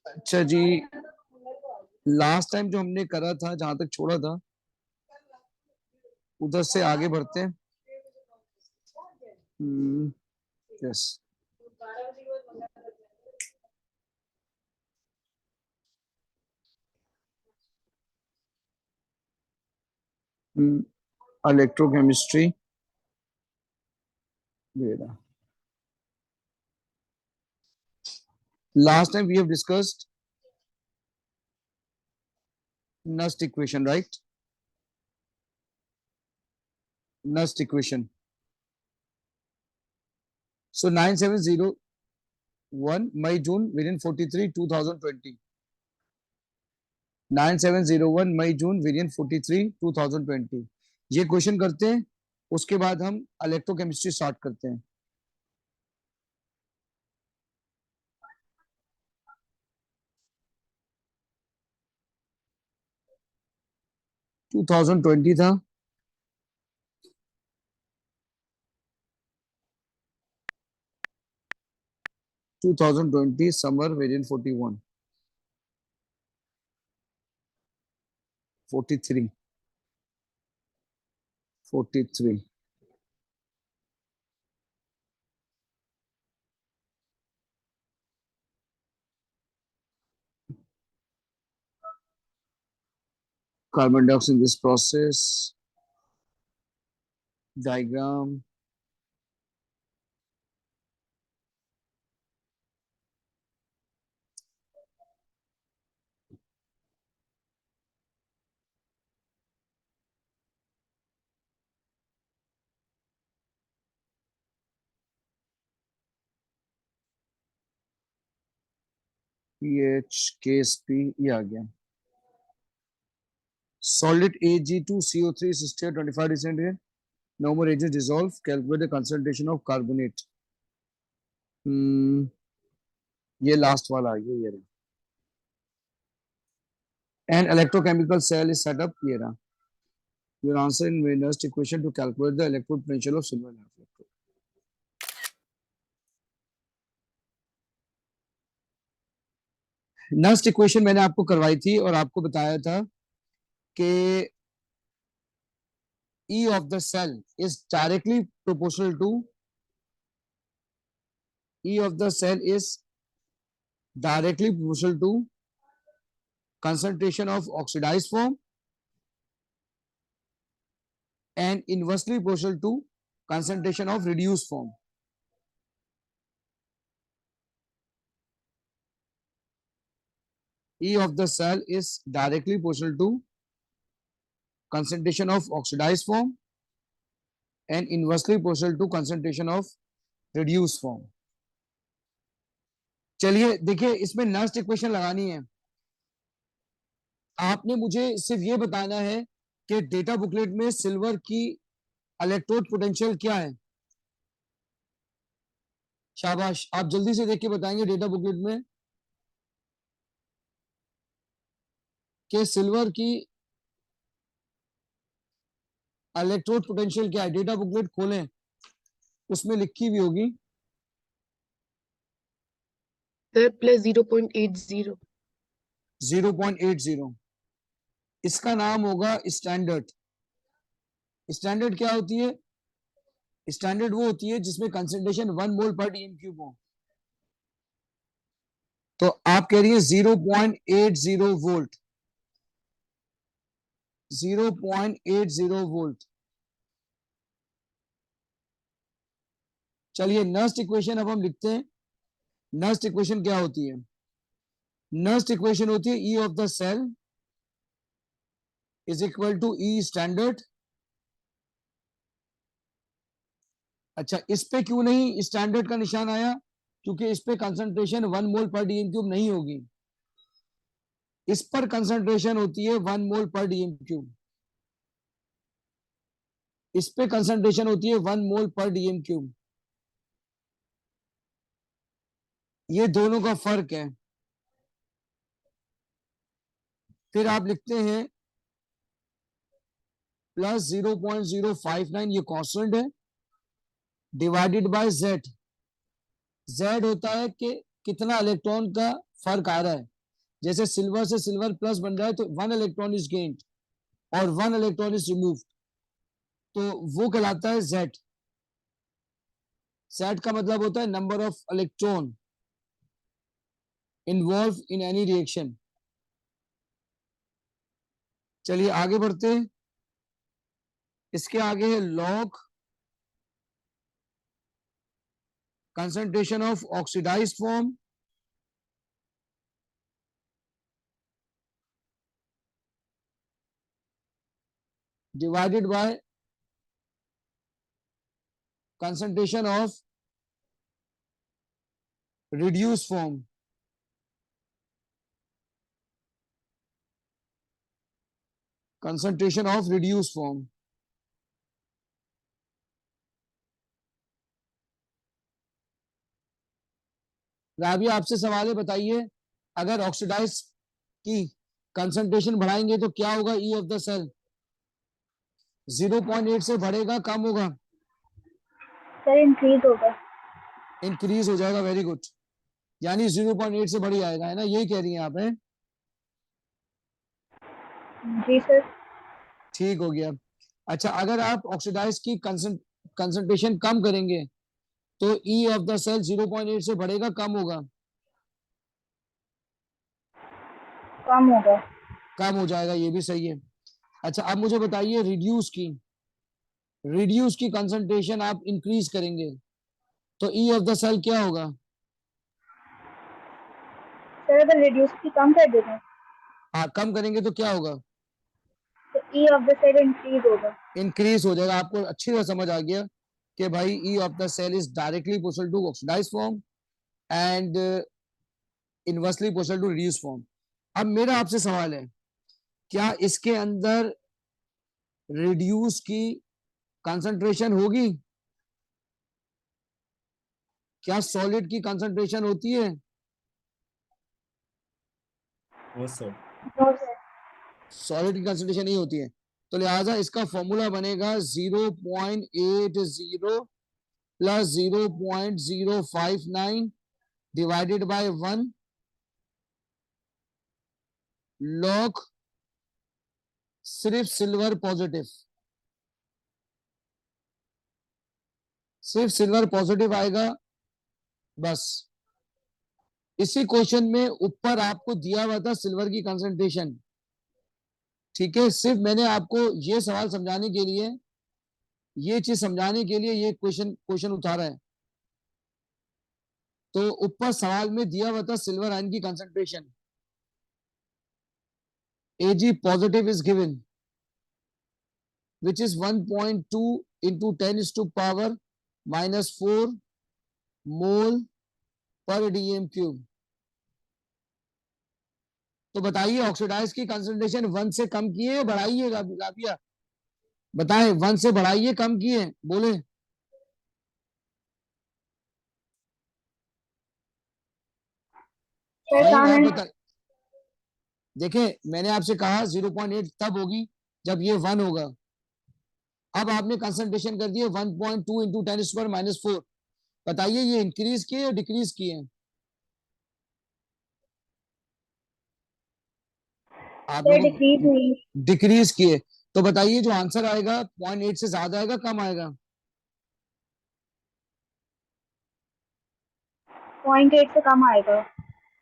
अच्छा जी, last time जो हमने करा था, जहां तक छोड़ा था उधर से आगे बढ़ते हैं। यस, इलेक्ट्रोकेमिस्ट्री बेटा। Last time we have discussed Nernst equation, right? Nernst equation. So 9701 May June variant 43 2020, 9701 May June variant 43 2020। ये क्वेश्चन करते हैं, उसके बाद हम इलेक्ट्रोकेमिस्ट्री स्टार्ट करते हैं। टू 2020 था। 2020 summer variant 41 43 43। Carbon dioxide in this process diagram. PH Ksp ये आ गया। Solid Ag2CO3 is still 25 centigrade. No more agents dissolve. Calculate the concentration of carbonate. ये लास्ट वाला है, ये रहा। An electrochemical cell is set up, ये रहा। Your answer in Nernst equation to calculate the electrode potential of silver electrode. Nernst equation मैंने आपको करवाई थी और आपको बताया था कि E of the cell is directly proportional to E of the cell is directly proportional to concentration of oxidized form and inversely proportional to concentration of reduced form. E of the cell is directly proportional to concentration of oxidized form and inversely proportional to concentration of reduced form. चलिए देखिए, इसमें Nernst equation लगानी है। आपने मुझे सिर्फ ये बताना है कि डेटा बुकलेट में सिल्वर की इलेक्ट्रोड पोटेंशियल क्या है। शाबाश, आप जल्दी से देख के बताएंगे डेटा बुकलेट में कि सिल्वर की इलेक्ट्रोड पोटेंशियल क्या है। डेटा बुकलेट खोलें, उसमें लिखी हुई होगी। प्लस 0.80। 0.80। इसका नाम होगा स्टैंडर्ड। स्टैंडर्ड क्या होती है? स्टैंडर्ड वो होती है जिसमें कंसंट्रेशन 1 मोल पर डीएम क्यूब हो। तो आप कह रही है 0.80 वोल्ट। 0.80 वोल्ट। चलिए नर्स्ट इक्वेशन अब हम लिखते हैं। नर्स्ट इक्वेशन क्या होती है? नर्स्ट इक्वेशन होती है E of the cell is equal to E standard. अच्छा, इस पे क्यों नहीं स्टैंडर्ड का निशान आया? क्योंकि इस पे कंसंट्रेशन 1 मोल पर डीएम क्यूब नहीं होगी। इस पर कंसंट्रेशन होती है 1 मोल पर डीएम क्यूब। इस पे कंसंट्रेशन होती है 1 मोल पर डीएम क्यूब। ये दोनों का फर्क है। फिर आप लिखते हैं प्लस 0.059, ये कांस्टेंट है, डिवाइडेड बाय जेड। जेड होता है कि कितना इलेक्ट्रॉन का फर्क आ रहा है। जैसे सिल्वर से सिल्वर प्लस बन रहा है तो 1 इलेक्ट्रॉन इज गेन्ड और 1 इलेक्ट्रॉन इज रिमूव्ड, तो वो कहलाता है जेड। जेड का मतलब होता है number of electron involve in any reaction. चलिए आगे बढ़ते हैं। इसके आगे है log concentration of oxidized form divided by concentration of reduced form। concentration of reduced form। Rabia आपसे सवाल है, बताइए अगर ऑक्सीडाइज की कंसंट्रेशन बढ़ाएंगे तो क्या होगा ई ऑफ द सेल? 0.8 से बढ़ेगा, कम होगा? सर इंक्रीज होगा। इंक्रीज हो जाएगा, वेरी गुड। यानी 0.8 से बढ़ जाएगा, है ना, यही कह रही हैं आप? है जी सर। ठीक हो गया। अच्छा, अगर आप ऑक्सीडाइज की कंसंट्रेशन कम करेंगे तो ई ऑफ द सेल 0.8 से बढ़ेगा, कम होगा? कम होगा। कम हो जाएगा, ये भी सही है। अच्छा, अब मुझे बताइए रिड्यूस की कंसंट्रेशन आप इंक्रीज करेंगे तो ई ऑफ द सेल क्या होगा? सर अगर रिड्यूस की कम कर देते हैं हाँ, कम करेंगे तो क्या होगा? तो E of the cell increase होगा। इंक्रीज हो जाएगा। आपको अच्छी तरह समझ आ गया कि भाई E of the cell is directly proportional to oxidise form and inversely proportional to reduce form. अब मेरा आपसे सवाल है, क्या इसके अंदर रिड्यूस की कंसंट्रेशन होगी? क्या सॉलिड की कंसंट्रेशन होती है? वो सर नो सर। सॉलिड की कंसंट्रेशन नहीं होती है, तो लिहाजा इसका फॉर्मूला बनेगा 0.80 प्लस 0.059 डिवाइडेड बाय 1 लॉग सिर्फ सिल्वर पॉजिटिव। सिर्फ सिल्वर पॉजिटिव आएगा बस। इसी क्वेश्चन में ऊपर आपको दिया हुआ था सिल्वर की कंसंट्रेशन, ठीक है? सिर्फ मैंने आपको ये सवाल समझाने के लिए, ये चीज समझाने के लिए ये क्वेश्चन उतारा है। तो ऊपर सवाल में दिया हुआ था सिल्वर आयन की concentration, Ag positive is given which is 1.2 into 10 is to power minus 4 mole per dm cube। तो बताइए ऑक्सीडाइज की कंसंट्रेशन 1 से कम की है, बढ़ाइए राबिया? बताएं, 1 से बढ़ाइए, कम की है, बोले? सर नहीं, कहाँ आप है? बता। देखें, मैंने आपसे कहा 0.8 तब होगी जब ये 1 होगा। अब आपने कंसंट्रेशन कर दिया 1.2 इंटू 10 स्क्वायर माइनस 4। बताइए ये इंक्रीज किए या डिक्रीज किए? आप सर लोगों डिक्रीज हुई। डिक्रीज किए। तो बताइए जो आंसर आएगा 0.8 से ज्यादा आएगा, कम आएगा? 0.8 से कम आएगा।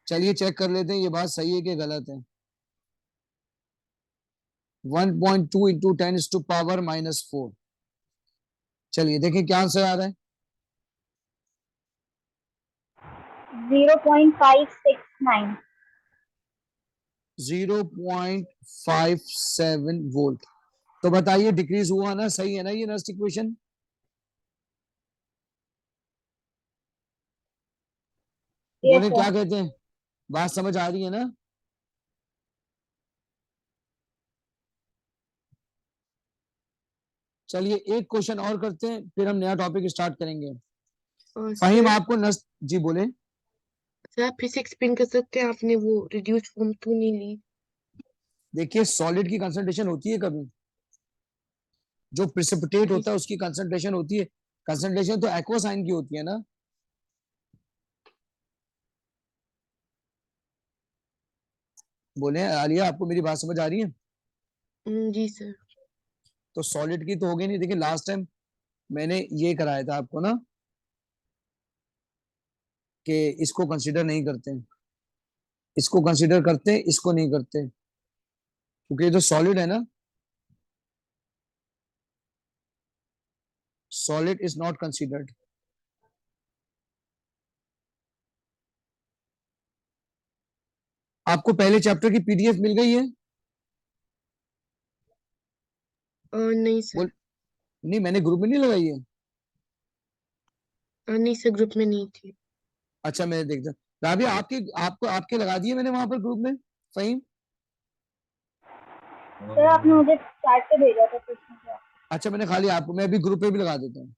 चलिए चेक कर लेते हैं ये बात सही है कि गलत है। 1.2 इंटू 10 टू पावर माइनस 4। चलिए देखें क्या आंसर आ रहा है। 0.569। 0.57 वोल्ट। तो बताइए डिक्रीज हुआ ना? सही है ना ये नेक्स्ट इक्वेशन? यस बोले क्या सर। कहते हैं? बात समझ आ रही है ना? चलिए एक क्वेश्चन और करते हैं, फिर हम नया टॉपिक स्टार्ट करेंगे। फहीम सर आपको नस जी बोले। सर आप फिर से एक्सप्लेन कर सकते हैं, आपने वो रिड्यूस फॉर्म क्यों नहीं ली? देखिए सॉलिड की कंसंट्रेशन होती है कभी, जो प्रिसिपिटेट जी होता है उसकी कंसंट्रेशन होती है। कंसंट्रेशन तो एक्वस आयन की होती है ना। बोले आलिया, आपको मेरी बात समझ आ रही है? जी सर। तो सॉलिड की तो होगी नहीं। देखिए लास्ट टाइम मैंने ये कराया था आपको ना, कि इसको कंसीडर नहीं करते हैं, इसको कंसीडर करते हैं, इसको नहीं करते, क्योंकि ये जो सॉलिड है ना, सॉलिड इज नॉट कंसीडर्ड। आपको पहले चैप्टर की पीडीएफ मिल गई है? नहीं सर। बोल, नहीं मैंने ग्रुप में नहीं लगाई है। नहीं सर, ग्रुप में नहीं थी। अच्छा मैं देखता। राबिया आपके आपको आपके लगा दिए मैंने वहां पर ग्रुप में। फहीम, सर आपने मुझे चैट पे भेजा था क्वेश्चन का। अच्छा मैंने खाली आपको, मैं अभी ग्रुप पे भी लगा देता हूँ,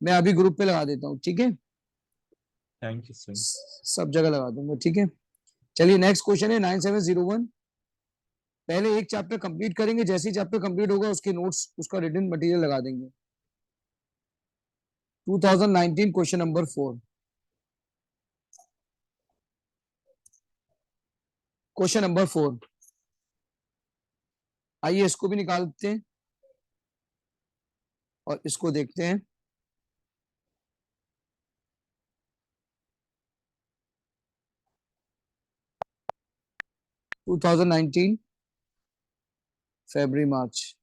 मैं अभी ग्रुप पे लगा देता हूँ, ठीक है? Thank you sir. सब जगह लगा दूंगा, ठीक है? चलिए नेक्स्ट क्वेश्चन है 9701। पहले एक चैप्टर कंप्लीट करेंगे, जैसे ही चैप्टर कंप्लीट होगा उसके नोट्स, उसका रिटन मटेरियल लगा देंगे। 2019 क्वेश्चन नंबर 4। क्वेश्चन नंबर 4, आइए इसको भी निकालते हैं और इसको देखते हैं। टू 2019 फरवरी मार्च,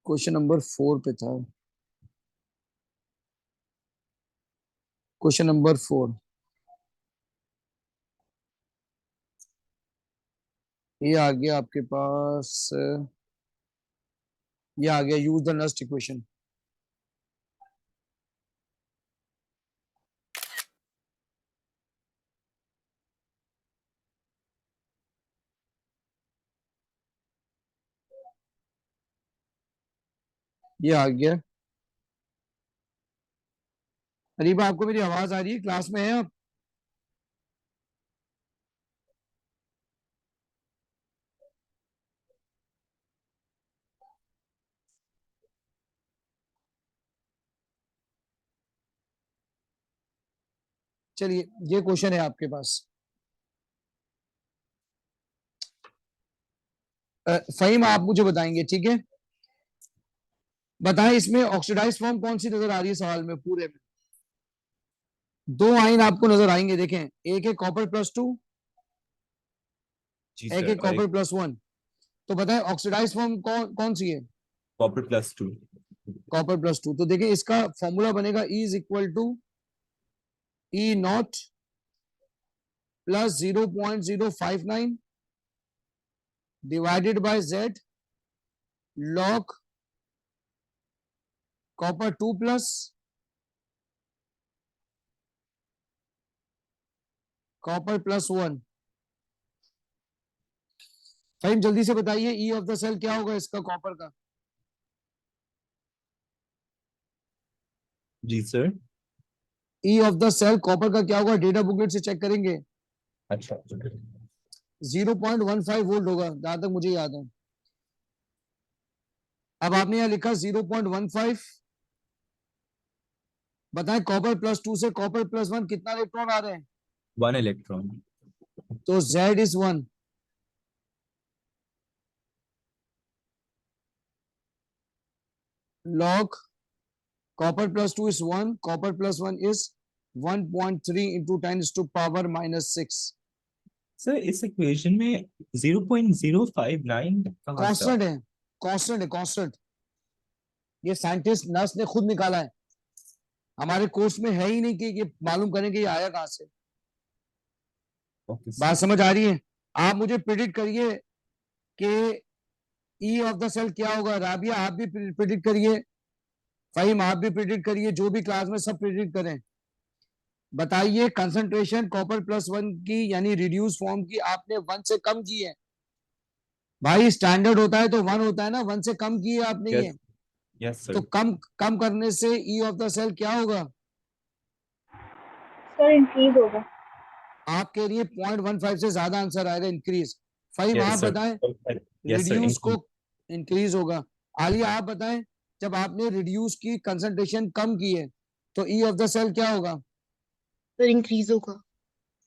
क्वेश्चन नंबर 4 पे था। क्वेश्चन नंबर 4, ये आ गया आपके पास, ये आ गया यूज द नेक्स्ट इक्वेशन। ये आ गया। अरीबा आपको मेरी आवाज आ रही है? क्लास में है आप? चलिए ये क्वेश्चन है आपके पास। फहीम आप मुझे बताएंगे, ठीक है? बताएं इसमें ऑक्सीडाइज फॉर्म कौन सी नजर आ रही है सवाल में पूरे में? दो आयन आपको नजर आएंगे, देखें, एक है कॉपर +2, जी एक है सर। कॉपर +1। तो बताएं ऑक्सीडाइज फॉर्म कौन कौन सी है? कॉपर +2। कॉपर +2। तो देखिए इसका फॉर्मूला बनेगा E is equal to E0 plus 0.059 divided by Z log copper 2 plus copper +1। Faheem जल्दी से बताइए ई ऑफ द सेल क्या होगा इसका, कॉपर का? जी sir. E of the cell copper का क्या होगा? डेटा बुकलेट से चेक करेंगे। अच्छा 0.15 वोल्ट होगा जहां तक मुझे याद है। अब आपने यहां लिखा 0.15। बताएं कॉपर +2 से कॉपर +1 कितना इलेक्ट्रॉन आ रहे हैं? 1 इलेक्ट्रॉन। तो Z is 1। log copper +2 is 1, copper +1 is 1.3 into 10⁻⁻6। Sir इस इक्वेशन में 0.059 कहाँ से कांस्टेंट है, कांस्टेंट है, कांस्टेंट। ये साइंटिस्ट नर्स ने खुद निकाला है, हमारे कोर्स में है ही नहीं कि ये मालूम करें कि ये आया कहां से। ओके बात सर। समझ आ रही है? आप मुझे प्रिडिक्ट करिए कि ई ऑफ द सेल क्या होगा। राबिया आप भी प्रिडिक्ट करिए, फहीम आप भी प्रिडिक्ट करिए, जो भी क्लास में सब प्रिडिक्ट करें। बताइए कंसंट्रेशन कॉपर +1 की यानी रिड्यूस फॉर्म की आपने 1 से कम की है। भाई स्टैंडर्ड होता है तो 1 होता है ना, 1 से कम की है आपने ये। यस यस तो सर। कम कम करने से ई ऑफ द सेल क्या होगा? सर इंक्रीज होगा। आपके लिए 0.15 से ज्यादा आंसर आएगा, इंक्रीज। फहीम आप यस सर। बताएं। Yes sir. रिड्यूस को इंक्रीज होगा। आलिया आप बताएं, जब आपने रिड्यूस की कंसंट्रेशन कम की है तो ई ऑफ द सेल क्या होगा? सर इंक्रीज होगा।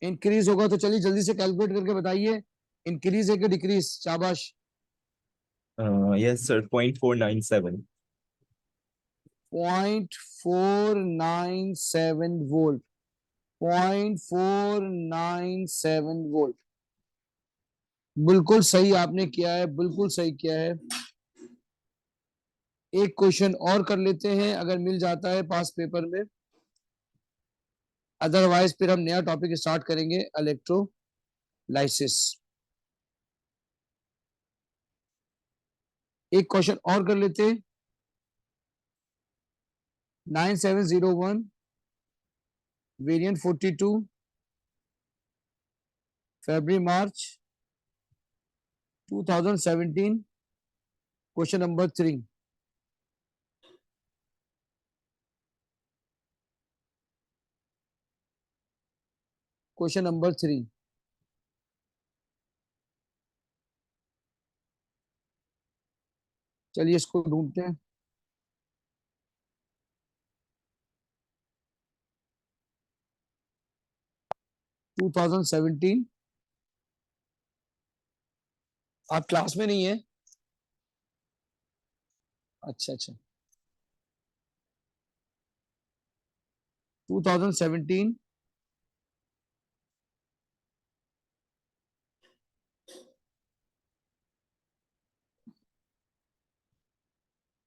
इंक्रीज होगा तो चलिए जल्दी से कैलकुलेट करके बताइए, इंक्रीज है कि डिक्रीज? शाबाश। Yes, sir. 0.497. 0.497 volt, 0.497 volt. बिल्कुल सही आपने किया है, बिल्कुल सही किया है। एक क्वेश्चन और कर लेते हैं अगर मिल जाता है पास पेपर में, अदरवाइज फिर हम नया टॉपिक स्टार्ट करेंगे, इलेक्ट्रोलाइसिस। एक क्वेश्चन और कर लेते हैं। 9701 वेरिएंट 42 फरवरी मार्च 2017, क्वेश्चन नंबर 3। क्वेश्चन नंबर 3, चलिए इसको ढूंढते हैं। टू 2017, आप क्लास में नहीं है? अच्छा अच्छा। 2017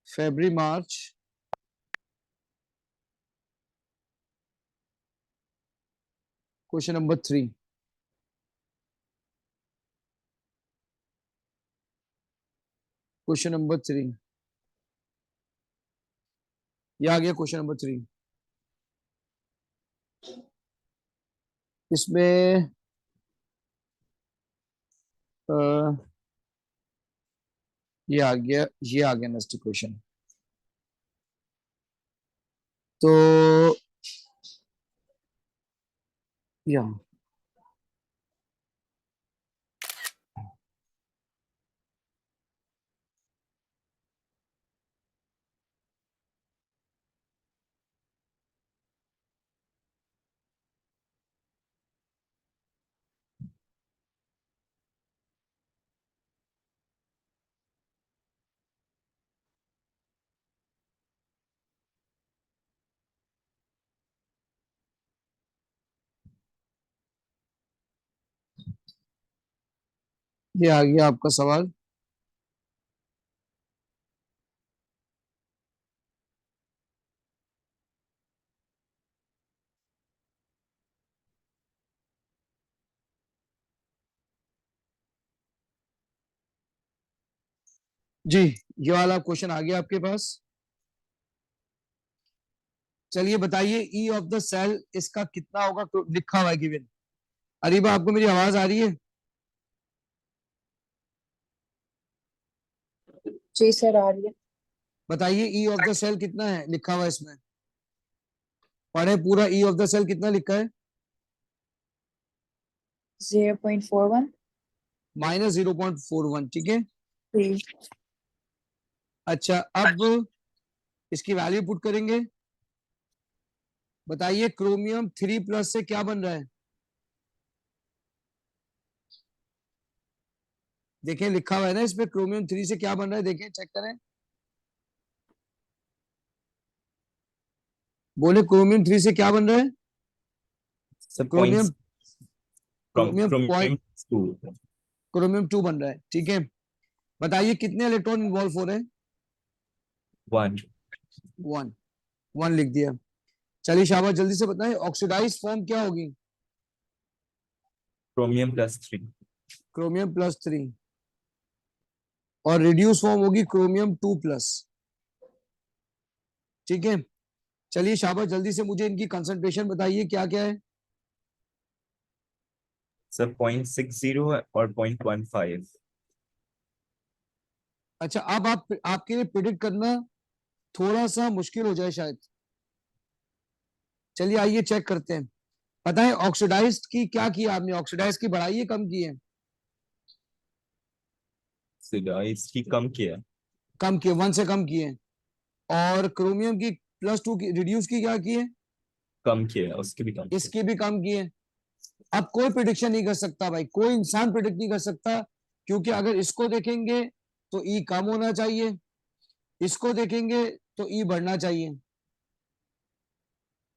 फरवरी मार्च क्वेश्चन नंबर 3। क्वेश्चन नंबर 3, ये आ गया क्वेश्चन नंबर 3। इसमें अ, ये आ गया, ये आ गया नेक्स्ट क्वेश्चन। तो या ये आ गया आपका सवाल। जी, ये वाला क्वेश्चन आ गया आपके पास। चलिए बताइए, ई ऑफ द सेल इसका कितना होगा, तो लिखा हुआ है गिवन। अरीबा आपको मेरी आवाज आ रही है? जी सर आ रही है। बताइए ई ऑफ द सेल कितना है, लिखा हुआ है इसमें। पढ़े पूरा, ई ऑफ द सेल कितना लिखा है? 0.41। -0.41, ठीक है। जी अच्छा, अब इसकी वैल्यू पुट करेंगे। बताइए क्रोमियम 3+ से क्या बन रहा है? देखें लिखा हुआ है ना इस पे, क्रोमियम 3 से क्या बन रहा है, देखें चेक करें। बोले क्रोमियम 3 से क्या बन रहा है? Sir, chromium, points from chromium point, chromium 2. Chromium 2 बन रहा है, ठीक है। बताइए कितने इलेक्ट्रॉन इन्वॉल्व हो रहे हैं? 1. 1, 1 लिख दिया। चलिए शाबाश, जल्दी से बताएं ऑक्सीडाइज फॉर्म क्या होगी? Chromium +3. क्रोमियम +3, और रिड्यूस फॉर्म होगी क्रोमियम 2+, ठीक है। चलिए शाबाश, जल्दी से मुझे इनकी कंसंट्रेशन बताइए क्या क्या है। Sir, 0.60 और 0.15. अच्छा, अब आप, आपके लिए प्रिडिक्ट करना थोड़ा सा मुश्किल हो जाए शायद। चलिए आइए चेक करते हैं। बताएं ऑक्सीडाइज की क्या किया आपने, ऑक्सीडाइज की बढ़ाई है कम की है? So, इसकी कम किया. कम किए, 1 से कम किए। और क्रोमियम की +2 की रिड्यूस की क्या की है? कम किया, उसकी भी कम किया. इसकी भी कम किए। अब कोई प्रिडिक्शन नहीं कर सकता भाई, कोई इंसान प्रिडिक्ट नहीं कर सकता, क्योंकि अगर इसको देखेंगे तो ई कम होना चाहिए, इसको देखेंगे तो ई बढ़ना चाहिए।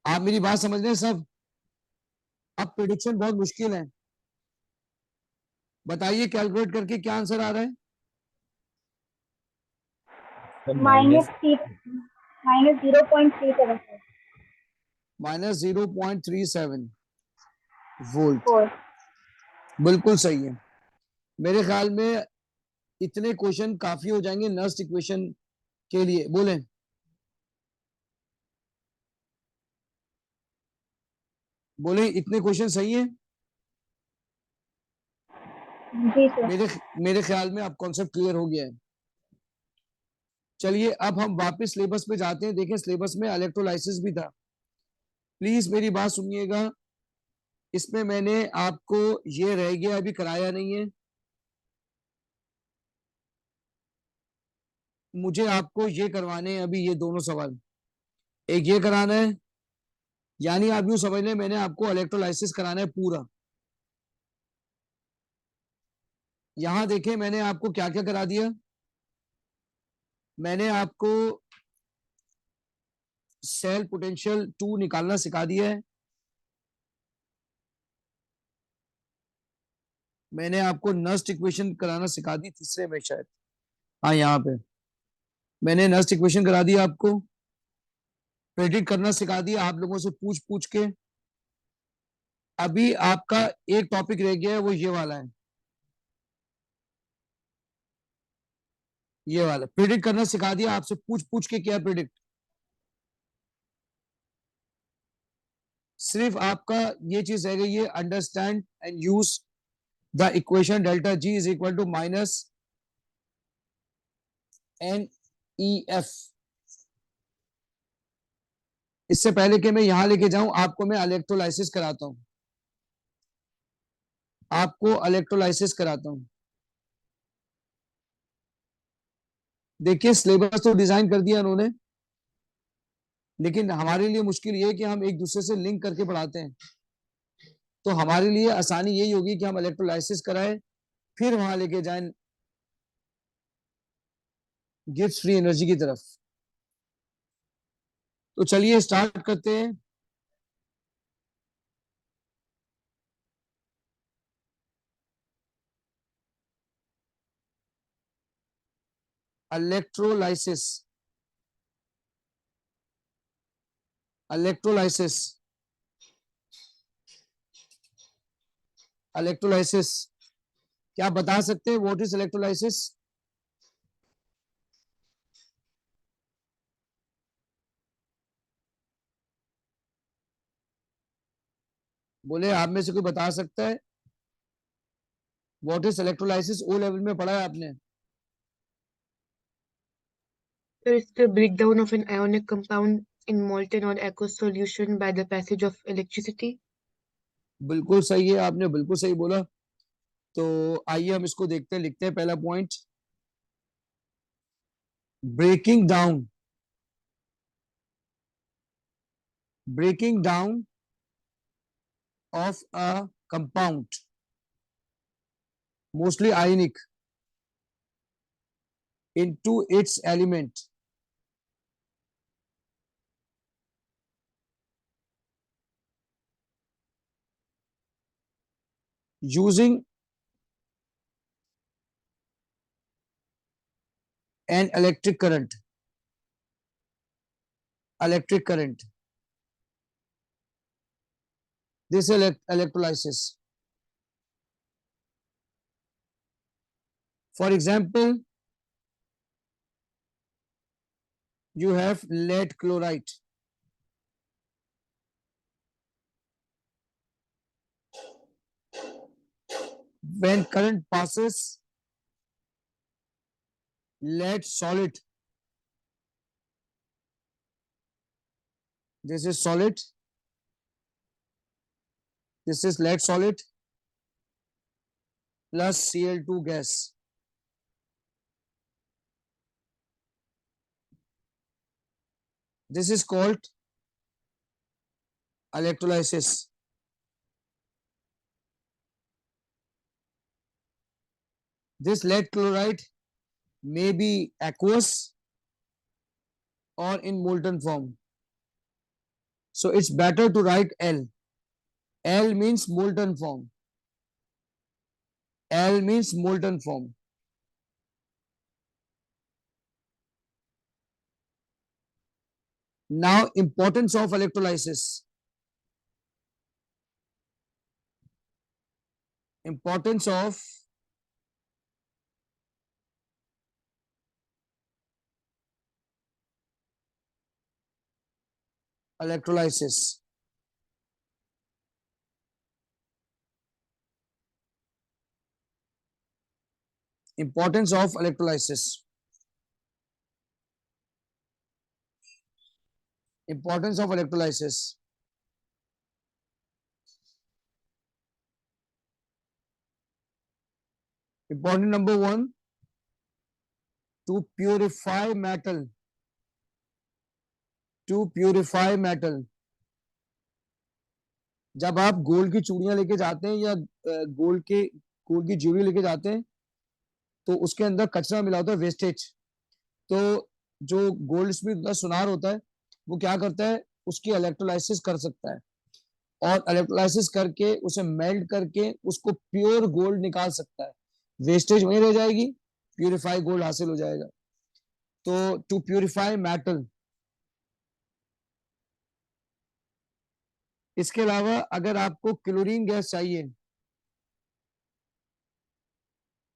आप मेरी बात समझ रहे हैं सब? अब प्रिडिक्शन बहुत मुश्किल है। बताइए कैलकुलेट करके क्या आंसर आ रहा है? Sir minus minus 0.374 -0.37 volt. 4। बिल्कुल सही है। मेरे ख्याल में इतने क्वेश्चन काफी हो जाएंगे नर्स्ट इक्वेशन के लिए। बोले बोले इतने क्वेश्चन सही है? जी सर। मेरे मेरे ख्याल में अब कॉन्सेप्ट क्लियर हो गया है। चलिए अब हम वापस सिलेबस पे जाते हैं। देखें सिलेबस में इलेक्ट्रोलाइसिस भी था। प्लीज मेरी बात सुनिएगा, इसमें मैंने आपको ये रह गया अभी कराया नहीं है, मुझे आपको ये करवाने हैं अभी ये दोनों सवाल। एक ये कराना है, यानी आप यूं समझ लें मैंने आपको इलेक्ट्रोलाइसिस कराना है पूरा। यहां देखें मैंने आपको क्या क्या करा दिया। मैंने आपको सेल पोटेंशियल 2 निकालना सिखा दिया है। मैंने आपको नस्ट इक्वेशन कराना सिखा दी तीसरे में शायद, हाँ यहाँ पे मैंने नस्ट इक्वेशन करा दिया आपको। प्रेडिक्ट करना सिखा दिया आप लोगों से पूछ पूछ के। अभी आपका एक टॉपिक रह गया है, वो ये वाला है, ये वाला प्रेडिक्ट करना सिखा दिया आपसे पूछ पूछ के। क्या प्रेडिक्ट? सिर्फ आपका ये चीज रह गई है, understand and use the equation delta G is equal to minus N E F. इससे पहले कि मैं यहां लेके जाऊं आपको मैं इलेक्ट्रोलाइसिस कराता हूं, आपको इलेक्ट्रोलाइसिस कराता हूं। देखिए सिलेबस तो डिजाइन कर दिया उन्होंने, लेकिन हमारे लिए मुश्किल ये है कि हम एक दूसरे से लिंक करके पढ़ाते हैं। तो हमारे लिए आसानी यही होगी कि हम इलेक्ट्रोलाइसिस कराएं, फिर वहां लेके जाएं गिब्स फ्री एनर्जी की तरफ। तो चलिए स्टार्ट करते हैं। Electrolysis, electrolysis, electrolysis. क्या आप बता सकते हैं व्हाट इज इलेक्ट्रोलाइसिस? बोले आप में से कोई बता सकता है what is electrolysis? O level में पढ़ा है आपने? So it's the breakdown of an ionic compound in molten or aqueous solution by the passage of electricity. बिल्कुल सही है, आपने बिल्कुल सही बोला। तो आइए हम इसको देखते हैं, लिखते हैं पहला point, breaking down, breaking down of a compound, mostly ionic, into its element using an electric current, electric current. This is electrolysis. For example, you have lead chloride. When current passes, lead solid, this is solid, this is lead solid plus Cl2 gas. This is called electrolysis. This lead chloride may be aqueous or in molten form. So it's better to write L. L means molten form. L means molten form. Now, importance of electrolysis. Importance of electrolysis. Importance of electrolysis. Importance of electrolysis. Important number 1, to purify metal. To purify metal. जब आप gold की चूड़ियां लेके जाते हैं या gold की jewellery लेके जाते हैं तो उसके अंदर कचरा मिला होता है, वेस्टेज। तो जो गोल्ड स्मिथ का सुनार होता है वो क्या करता है, उसकी इलेक्ट्रोलाइसिस कर सकता है और इलेक्ट्रोलाइसिस करके उसे मेल्ट करके उसको प्योर गोल्ड निकाल सकता है। वेस्टेज वहीं रह जाएगी, प्यूरिफाई गोल्ड हासिल हो जाएगा। तो टू प्यूरिफाई मेटल। इसके अलावा अगर आपको क्लोरीन गैस चाहिए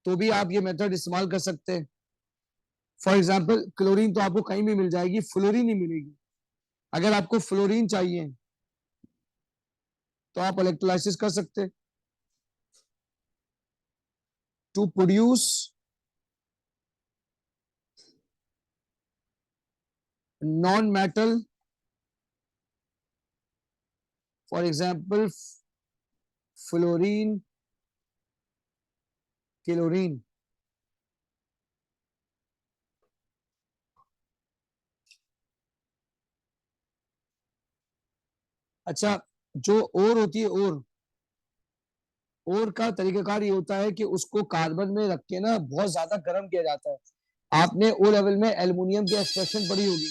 तो भी आप ये मेथड इस्तेमाल कर सकते हैं। फॉर एग्जाम्पल, क्लोरीन तो आपको कहीं भी मिल जाएगी, फ्लोरीन नहीं मिलेगी। अगर आपको फ्लोरीन चाहिए तो आप इलेक्ट्रोलाइसिस कर सकते हैं। To produce non metal, for example fluorine, chlorine. अच्छा, जो ओर होती है, ओर का तरीकाकार ये होता है कि उसको कार्बन में रख के ना बहुत ज्यादा गर्म किया जाता है। आपने ओ लेवल में एल्युमिनियम की एक्सट्रैक्शन पढ़ी होगी,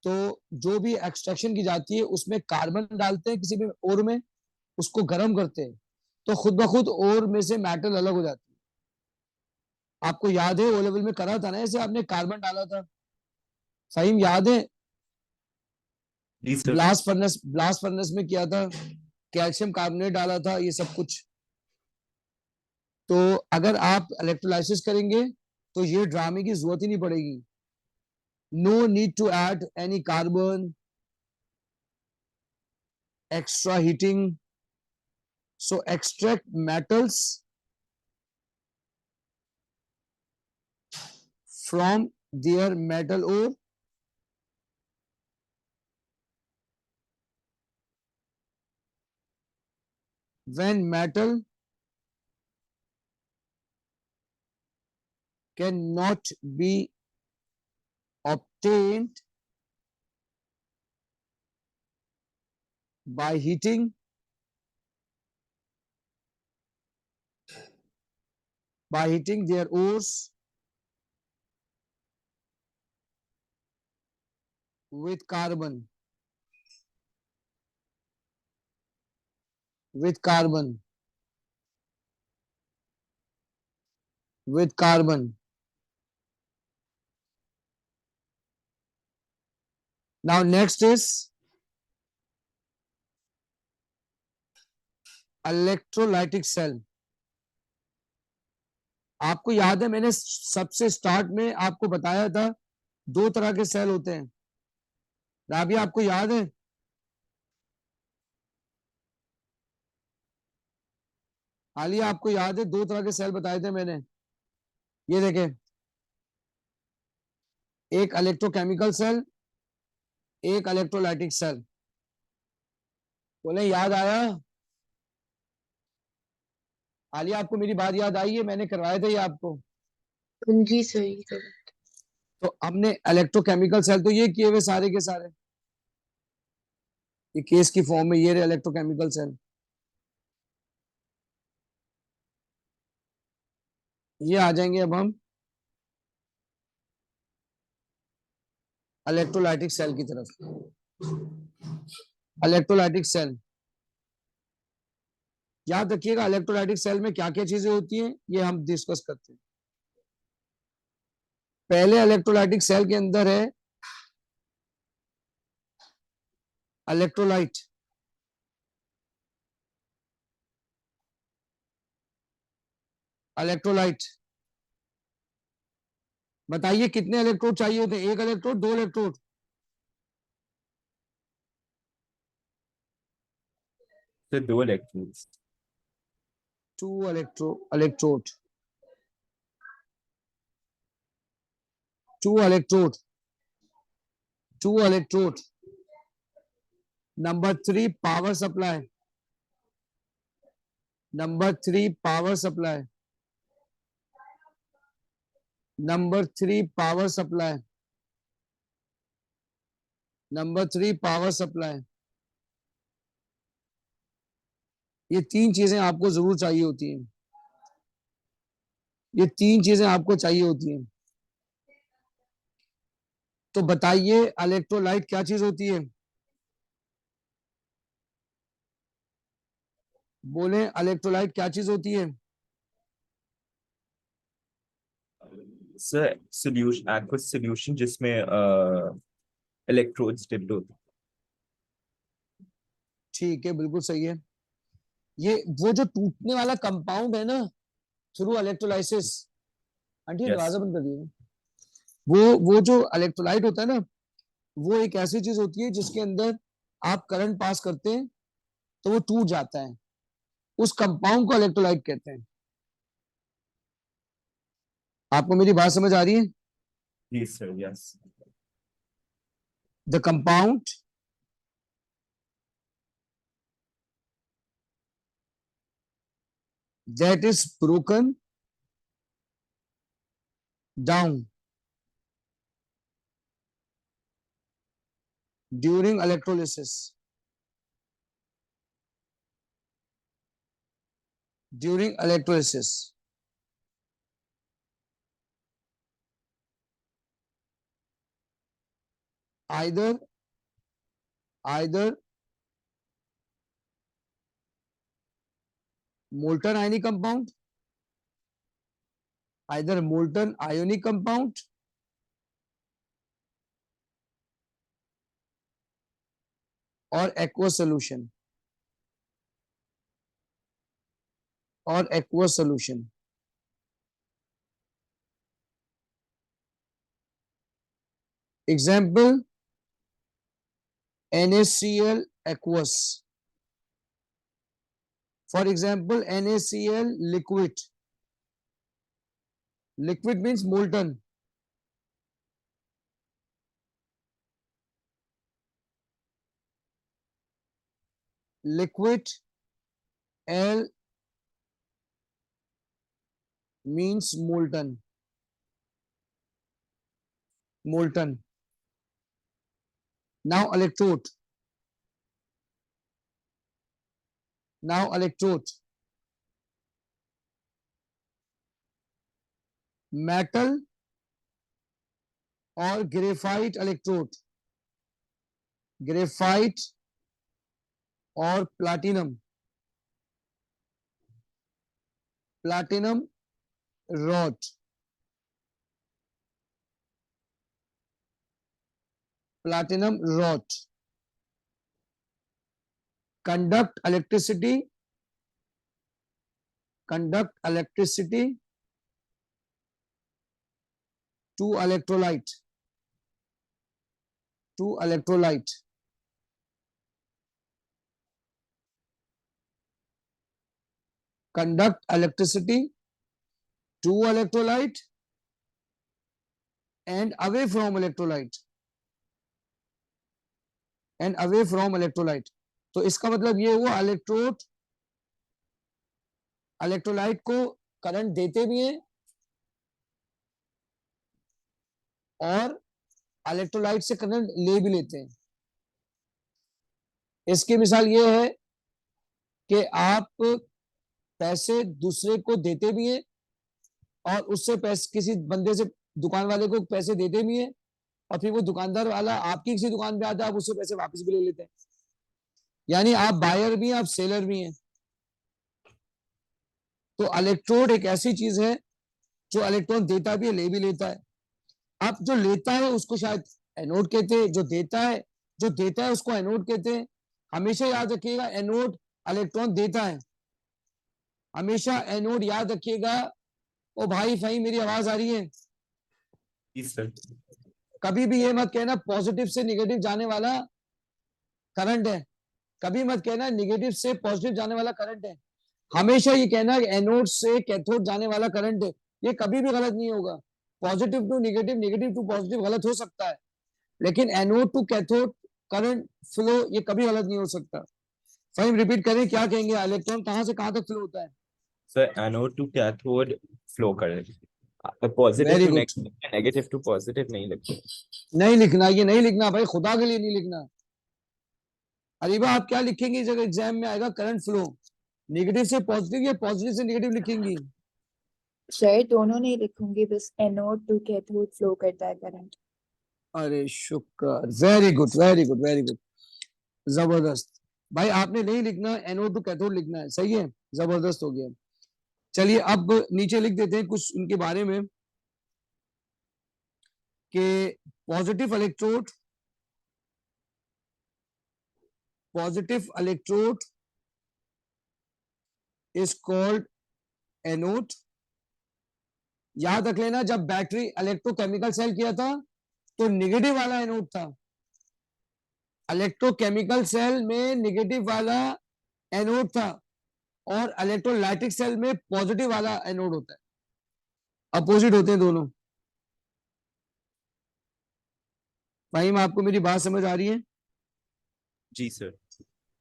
तो जो भी एक्सट्रैक्शन की जाती है उसमें कार्बन डालते हैं किसी भी ओर में, उसको गर्म करते हैं, तो खुद ब खुद ओर में से मेटल अलग हो जाती है। आपको याद है ओ लेवल में करा था ना ऐसे, आपने कार्बन डाला था, फहीम याद है? जी सर। ब्लास्ट फर्नेस में किया था, कैल्शियम कार्बोनेट डाला था, ये सब कुछ। तो अगर आप इलेक्ट्रोलाइसिस करेंगे तो ये ड्रामे की जरूरत ही नहीं पड़ेगी। No need to add any carbon, extra heating. So extract metals from their metal ore when metal cannot be obtained by heating their ores with carbon. With carbon. Now next is electrolytic cell. आपको याद है मैंने सबसे start में आपको बताया था 2 तरह के सेल होते हैं, राबिया आपको याद है? आलिया आपको याद है 2 तरह के सेल बताए थे मैंने? ये देखें, एक इलेक्ट्रोकेमिकल सेल, एक इलेक्ट्रोलाइटिक सेल। बोले याद आया? आलिया आपको मेरी बात याद आई है? मैंने करवाया था ये आपको। जी सही सर। तो हमने इलेक्ट्रोकेमिकल सेल तो ये किए हुए सारे के सारे, ये केस की फॉर्म में ये रहे इलेक्ट्रोकेमिकल सेल। ये आ जाएंगे अब हम इलेक्ट्रोलाइटिक सेल की तरफ। इलेक्ट्रोलाइटिक सेल, याद रखिएगा इलेक्ट्रोलाइटिक सेल में क्या क्या चीजें होती हैं ये हम डिस्कस करते हैं। पहले इलेक्ट्रोलाइटिक सेल के अंदर है इलेक्ट्रोलाइट। इलेक्ट्रोलाइट, बताइए कितने इलेक्ट्रोड चाहिए होते हैं? एक इलेक्ट्रोड, दो electrode? Sir, 2 electrons. Two electrode, two electrode, two electrode. Number 3 power supply, number 3 power supply, number 3 power supply, number 3 power supply. ये तीन चीजें आपको जरूर चाहिए होती हैं, ये तीन चीजें आपको चाहिए होती हैं। तो बताइए इलेक्ट्रोलाइट क्या चीज होती है? बोले इलेक्ट्रोलाइट क्या चीज होती है? Sir, solution, aqueous solution जिसमें electrodes dipped होते हैं. ठीक है, बिल्कुल सही है। ये वो जो टूटने वाला कंपाउंड है ना थ्रू इलेक्ट्रोलाइसिस, आंटी Yes. दरवाजा बंद कर दिए। वो जो इलेक्ट्रोलाइट होता है ना, वो एक ऐसी चीज होती है जिसके अंदर आप करंट पास करते हैं तो वो टूट जाता है, उस कंपाउंड को इलेक्ट्रोलाइट कहते हैं। आपको मेरी बात समझ आ रही है? Yes, sir. Yes. The compound that is broken down during electrolysis, during electrolysis, either molten ionic compound, either molten ionic compound or aqueous solution, or aqueous solution. Example, NaCl aqueous. For example, NaCl liquid. Liquid means molten. Liquid, L means molten. Molten. Now electrode. Now electrode. Metal or graphite electrode. Graphite or platinum. Platinum rod. Platinum rod. Conduct electricity. Conduct electricity to electrolyte. To electrolyte. Conduct electricity to electrolyte and away from electrolyte. And away from electrolyte. तो इसका मतलब ये हुआ electrolyte को current देते भी हैं और इलेक्ट्रोलाइट से करंट ले भी लेते हैं। इसकी मिसाल ये है कि आप पैसे दूसरे को देते भी हैं और उससे पैसे किसी बंदे से दुकान वाले को पैसे देते भी है, और फिर वो दुकानदार वाला आपकी किसी दुकान पे आता है, आप उससे पैसे वापस भी ले लेते हैं। यानी आप बायर भी हैं, आप सेलर भी हैं। तो इलेक्ट्रोड एक ऐसी चीज है जो इलेक्ट्रॉन देता भी है, ले भी लेता है। अब जो लेता है उसको शायद एनोड कहते हैं, जो देता है उसको एनोड कहते हैं। हमेशा याद रखिएगा एनोड इलेक्ट्रॉन देता है, हमेशा एनोड याद रखिएगा। ओ भाई फहीम मेरी आवाज आ रही है? जी सर। कभी भी ये मत कहना पॉजिटिव से निगेटिव जाने वाला करंट है, कभी मत कहना निगेटिव से पॉजिटिव जाने वाला करंट है। हमेशा ये कहना एनोड से कैथोड जाने वाला करंट है, ये कभी भी गलत नहीं होगा। Positive to negative, negative to positive गलत हो सकता है, लेकिन anode to cathode current flow ये कभी गलत नहीं हो सकता। फहीम रिपीट करें, क्या कहेंगे? इलेक्ट्रॉन कहां से कहां तक फ्लो होता है? Sir anode to cathode flow करे, positive Very to good. Negative to positive नहीं लिखते। नहीं लिखना, ये नहीं लिखना भाई, खुदा के लिए नहीं लिखना। अरीबा आप क्या लिखेंगे इस जगह एग्जाम में आएगा? करंट फ्लो नेगेटिव से पॉजिटिव या पॉजिटिव से नेगेटिव लिखेंगी? शायद दोनों नहीं लिखूंगी, बस एनोड टू कैथोड फ्लो करता है करंट। अरे शुक्र, very good very good very good, जबरदस्त। भाई आपने नहीं लिखना, एनोड टू कैथोड लिखना है, सही है, जबरदस्त हो गया। चलिए अब नीचे लिख देते हैं कुछ उनके बारे में कि positive electrode is called anode. याद रख लेना, जब बैटरी इलेक्ट्रोकेमिकल सेल किया था तो निगेटिव वाला एनोड था, इलेक्ट्रोकेमिकल सेल में निगेटिव वाला एनोड था, और इलेक्ट्रोलाइटिक सेल में पॉजिटिव वाला एनोड होता है, अपोजिट होते हैं दोनों। फाहिम आपको मेरी बात समझ आ रही है? जी सर।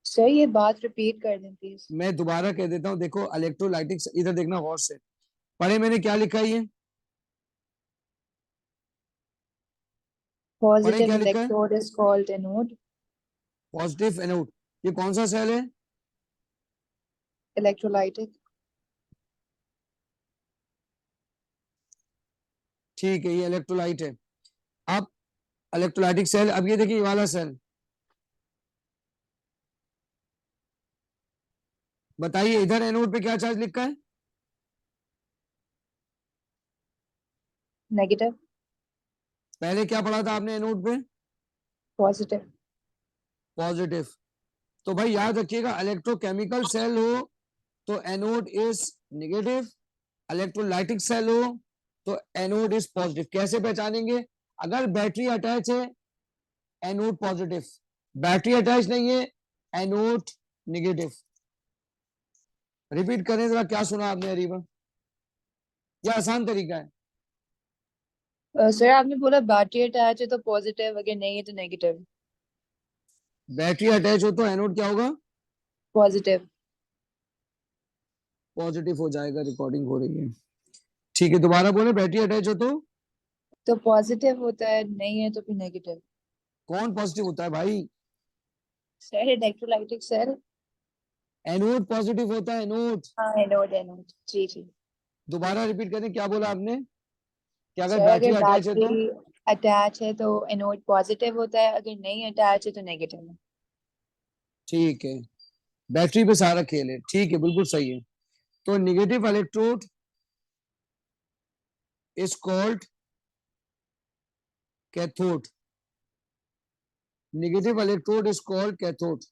सर ये बात रिपीट कर दें प्लीज। मैं दोबारा कह देता हूं, देखो इलेक्ट्रोलाइटिक, इधर देखना गौर से, पढ़े मैंने क्या लिखा है? ये पॉजिटिव क्या लिखा है? Electrode is called anode. Positive anode, ये कौन सा सेल है? इलेक्ट्रोलाइटिक। ठीक है, ये इलेक्ट्रोलाइट है। अब इलेक्ट्रोलाइटिक सेल, अब ये देखिए ये वाला सेल, बताइए इधर एनोड पे क्या चार्ज लिखा है? नेगेटिव। पहले क्या पढ़ा था आपने एनोड पे? पॉजिटिव। पॉजिटिव। तो भाई याद रखिएगा, इलेक्ट्रोकेमिकल सेल हो तो anode is negative, electrolytic cell हो तो एनोड इज पॉजिटिव। कैसे पहचानेंगे? अगर बैटरी अटैच है एनोड पॉजिटिव, बैटरी अटैच नहीं है एनोड नेगेटिव। रिपीट करें जरा, क्या सुना आपने अरीबा? यह आसान तरीका है। सर आपने बोला बैटरी अटैच है तो पॉजिटिव, अगर नहीं है तो नेगेटिव। बैटरी अटैच हो तो एनोड क्या होगा? पॉजिटिव। पॉजिटिव हो जाएगा, रिकॉर्डिंग हो रही है। ठीक है, दोबारा बोले, बैटरी अटैच हो तो पॉजिटिव होता है, नहीं है तो फिर नेगेटिव। कौन पॉजिटिव होता है भाई? Sir electrolytic cell. Anode positive होता है, एनोड। हाँ एनोड एनोड, जी जी। दोबारा रिपीट करें, क्या बोला आपने? कि अगर सर बैटरी अगर अटैच है तो? बैटरी अटैच है तो एनोड पॉजिटिव होता है, अगर नहीं अटैच है तो नेगेटिव है। ठीक है, बैटरी पे सारा खेल है, ठीक है, बिल्कुल सही है। तो negative electrode is called cathode, negative electrode is called cathode.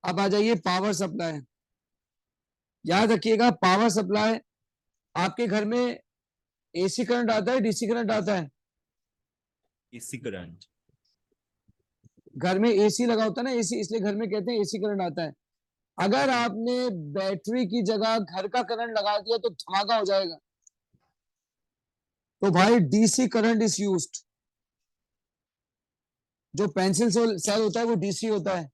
अब आ जाइए पावर सप्लाई। याद रखिएगा पावर सप्लाई, आपके घर में एसी करंट आता है, डीसी करंट आता है? AC current. घर में एसी लगा होता है ना, एसी, इसलिए घर में कहते हैं एसी करंट आता है। अगर आपने बैटरी की जगह घर का करंट लगा दिया तो धमाका हो जाएगा। तो भाई डीसी करंट इज यूज्ड। जो पेंसिल सेल होता है वो डीसी होता है,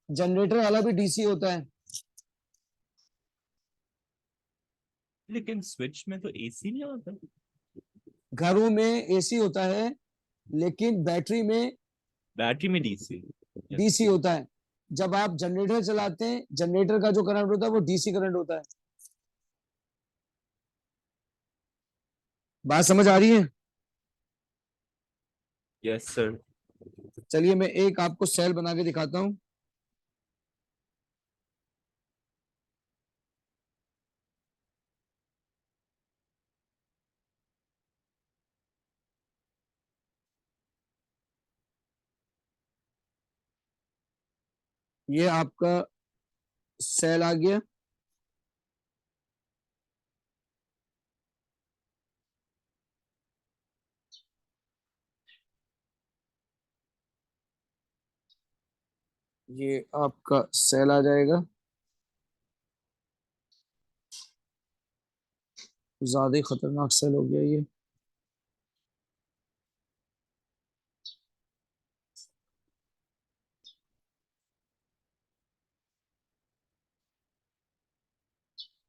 जनरेटर वाला भी डीसी होता है। लेकिन स्विच में तो एसी नहीं होता। घरों में एसी होता है, लेकिन बैटरी में बैटरी में डीसी। डीसी होता है। जब आप जनरेटर चलाते हैं, जनरेटर का जो करंट होता है वो डीसी करंट होता है। बात समझ आ रही है? Yes, sir. चलिए मैं एक आपको सेल बना के दिखाता हूं। ये आपका सेल आ गया। ये आपका सेल आ जाएगा। ज्यादा ही खतरनाक सेल हो गया ये।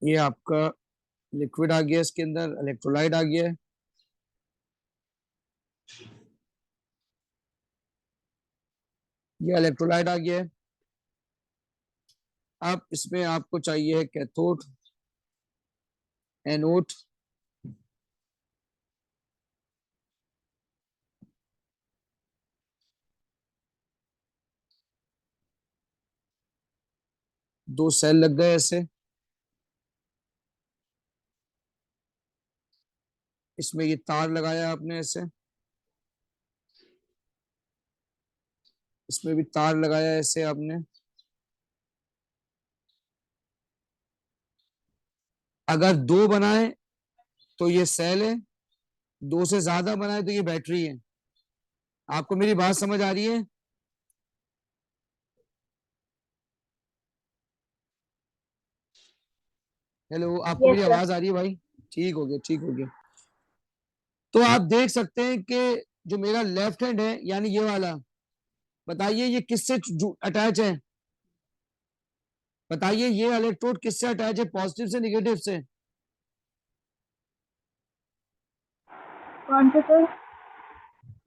ये आपका लिक्विड आ गया, इसके अंदर इलेक्ट्रोलाइट आ गया है। ये इलेक्ट्रोलाइट आ गया है। अब इसमें आपको चाहिए है कैथोड, एनोड, दो सेल लग गए ऐसे। इसमें ये तार लगाया आपने ऐसे, इसमें भी तार लगाया ऐसे आपने। अगर दो बनाए तो ये सेल है, दो से ज्यादा बनाए तो ये बैटरी है। आपको मेरी बात समझ आ रही है? हेलो, आपको Yes, मेरी sir. आवाज आ रही है भाई? ठीक हो गया, ठीक हो गया। तो आप देख सकते हैं कि जो मेरा लेफ्ट हैंड है यानी ये वाला, बताइए ये किससे अटैच है? बताइए ये इलेक्ट्रोड किससे अटैच है, पॉजिटिव से निगेटिव से? कौन सा सर?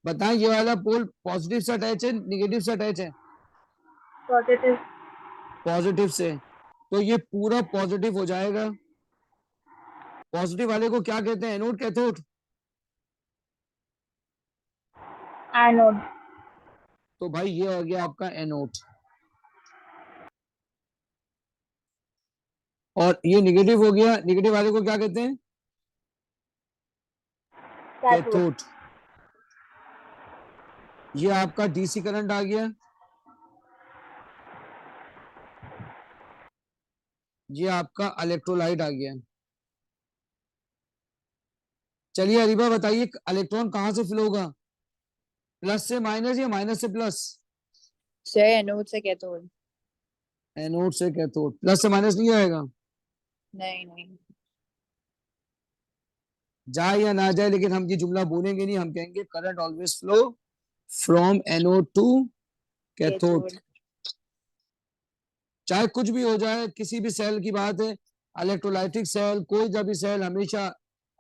बताएं, ये वाला पोल पॉजिटिव से अटैच है निगेटिव से अटैच है? पॉजिटिव. पॉजिटिव से। तो ये पूरा पॉजिटिव हो जाएगा। पॉजिटिव वाले को क्या कहते हैं, एनोड कैथोड? एनोड. तो भाई ये हो गया आपका एनोड। और ये निगेटिव हो गया, निगेटिव वाले को क्या कहते हैं, कैथोड. कैथोड। ये आपका डीसी करंट आ गया। ये आपका इलेक्ट्रोलाइट आ गया। चलिए अरीबा बताइए, इलेक्ट्रॉन कहां से फ्लो होगा, प्लस से माइनस या माइनस से प्लस? सर एनोड से कैथोड. एनोड से कैथोड, प्लस से माइनस नहीं आएगा। नहीं नहीं. जाए या ना जाए, लेकिन हम ये जुमला बोलेंगे नहीं, हम कहेंगे current always flow from anode to cathode. Cathode. चाहे कुछ भी हो जाए, किसी भी सेल की बात है, इलेक्ट्रोलाइटिक सेल, कोई सा भी सेल, हमेशा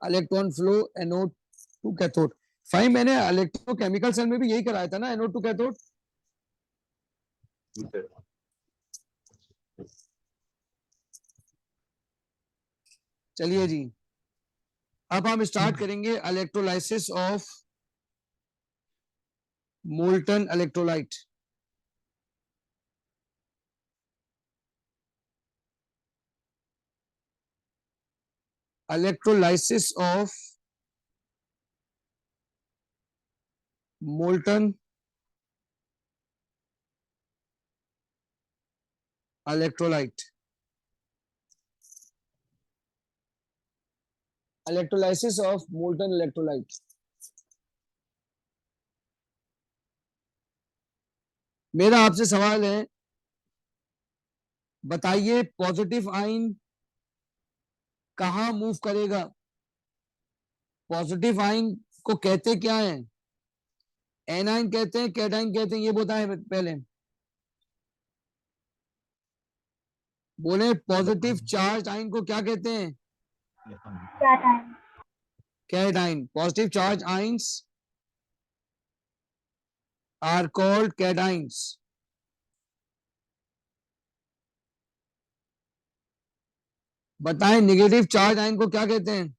electron flow anode to cathode. Fine, मैंने इलेक्ट्रोकेमिकल सेल में भी यही कराया था ना, एनोड टू कैथोड। Sir. चलिए जी, अब हम स्टार्ट करेंगे electrolysis of molten electrolyte. Electrolysis of molten electrolyte. Electrolysis of molten electrolyte. मेरा आपसे सवाल है, बताइए पॉजिटिव आयन कहां मूव करेगा? पॉजिटिव आयन को कहते क्या है, एनाइन कहते हैं, कैटाइन कहते हैं, ये बताएं पहले। बोले पॉजिटिव चार्ज आयन को क्या कहते हैं? Cation. Cation. Positive charge ions are called cations. बताएं नेगेटिव चार्ज आयन को क्या कहते हैं?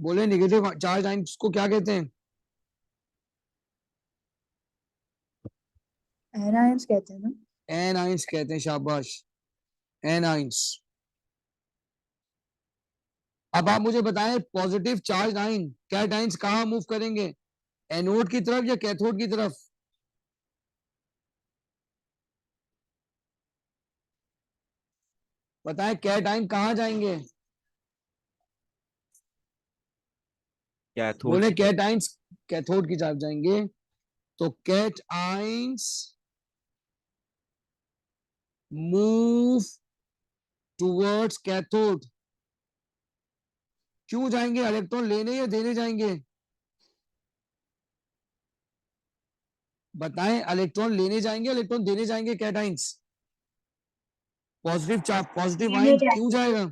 बोले नेगेटिव चार्ज आयंस को क्या कहते हैं? एनायंस कहते हैं ना। एनाइंस कहते हैं, शाबाश, एनाइंस। अब आप मुझे बताएं positive charge ion cations move मूव करेंगे, एनोड की तरफ या कैथोड की तरफ? बताएं कैट आयन कहाँ जाएंगे? कैथोड बोले की कैट आयंस कैथोड की तरफ जाएंगे, तो cations move towards cathode. क्यों जाएंगे, इलेक्ट्रॉन लेने या देने जाएंगे? बताएं, इलेक्ट्रॉन लेने जाएंगे, इलेक्ट्रॉन देने जाएंगे cations? Positive charge, positive लेने आयन जाएंगे। क्यों जाएगा?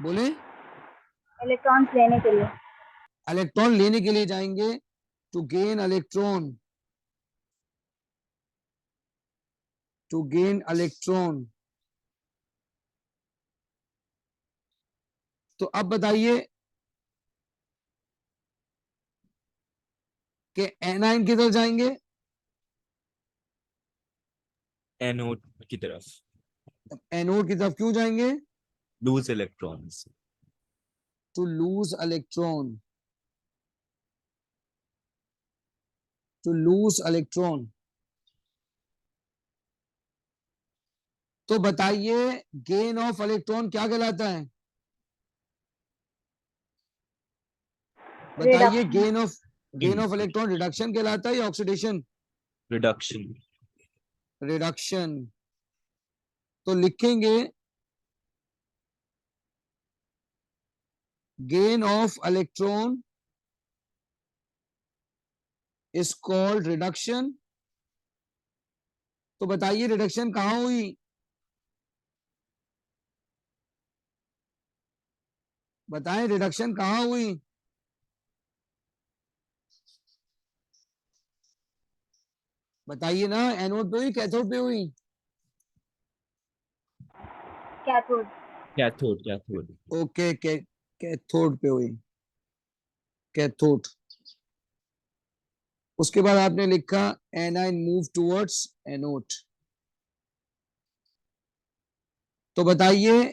बोले इलेक्ट्रॉन्स लेने के लिए। इलेक्ट्रॉन लेने के लिए जाएंगे, to gain electron, to gain electron. तो अब बताइए कि एनाइन किधर जाएंगे? एनोड की तरफ। एनोड की तरफ क्यों जाएंगे? Lose electrons. To lose electron, to lose electron. तो बताइए गेन ऑफ इलेक्ट्रॉन क्या कहलाता है? बताइए reduction. Gain of electron reduction कहलाता है या ऑक्सीडेशन? रिडक्शन। रिडक्शन। तो लिखेंगे gain of electron is called reduction. तो बताइए रिडक्शन कहां हुई? बताएं रिडक्शन कहां हुई? बताइए ना, एनोड पे हुई कैथोड पे हुई? Cathode. Cathode cathode. Okay, cathode पे हुई, कैथोड। उसके बाद आपने लिखा एनाइन मूव टुवर्ड्स एनोड। तो बताइए,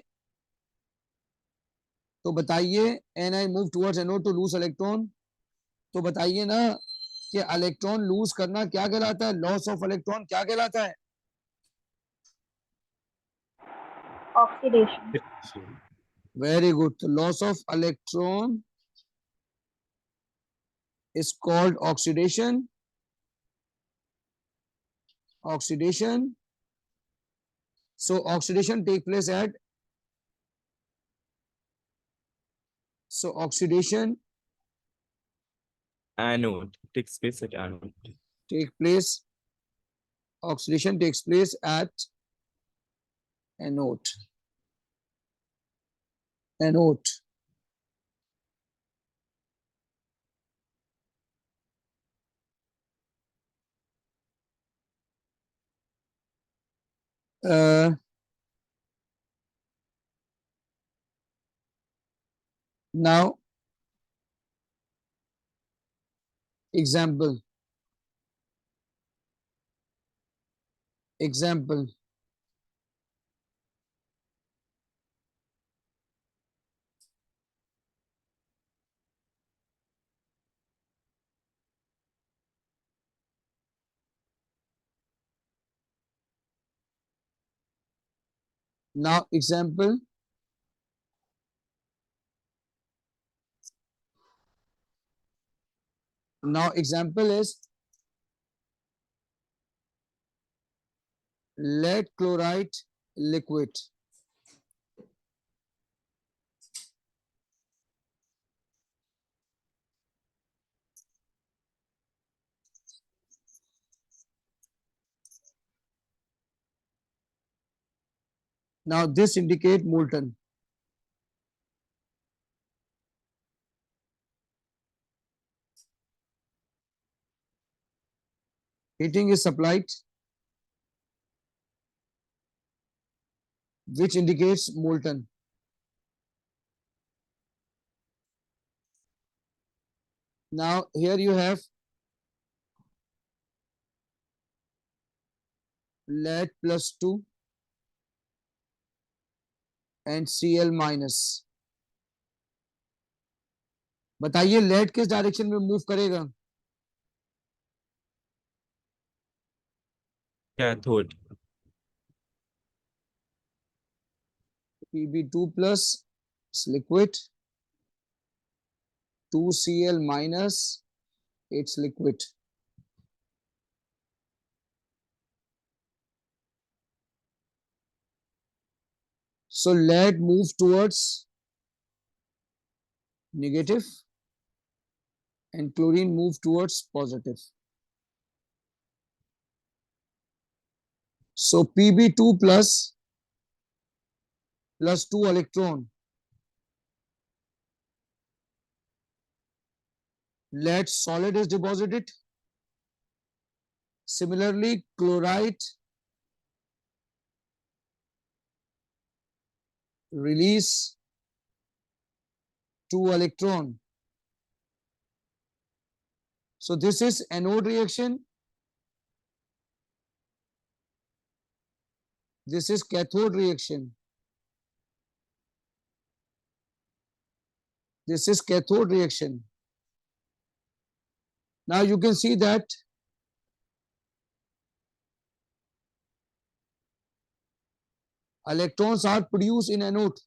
तो बताइए anion move towards anode to lose electron. तो बताइए ना कि इलेक्ट्रॉन लूज करना क्या कहलाता है, लॉस ऑफ इलेक्ट्रॉन क्या कहलाता है? ऑक्सीडेशन। Very good. तो loss of electron is called oxidation. Oxidation. So oxidation take place at, so oxidation Anode takes place at anode. take place, oxidation takes place at anode. Anode. Now example, example. Now example. Now example is lead chloride liquid. Now this indicate molten. Heating is supplied, which indicates molten. now here you have lead +2 and Cl minus. बताइए lead किस direction में move करेगा? cathode, Pb2 plus is liquid, 2Cl minus, it's liquid. So lead move towards negative and chlorine move towards positive. So Pb2 plus 2 electron, lead solid is deposited. Similarly, chloride release 2 electron. So this is anode reaction. This is cathode reaction. This is cathode reaction. Now you can see that electrons are produced in anode.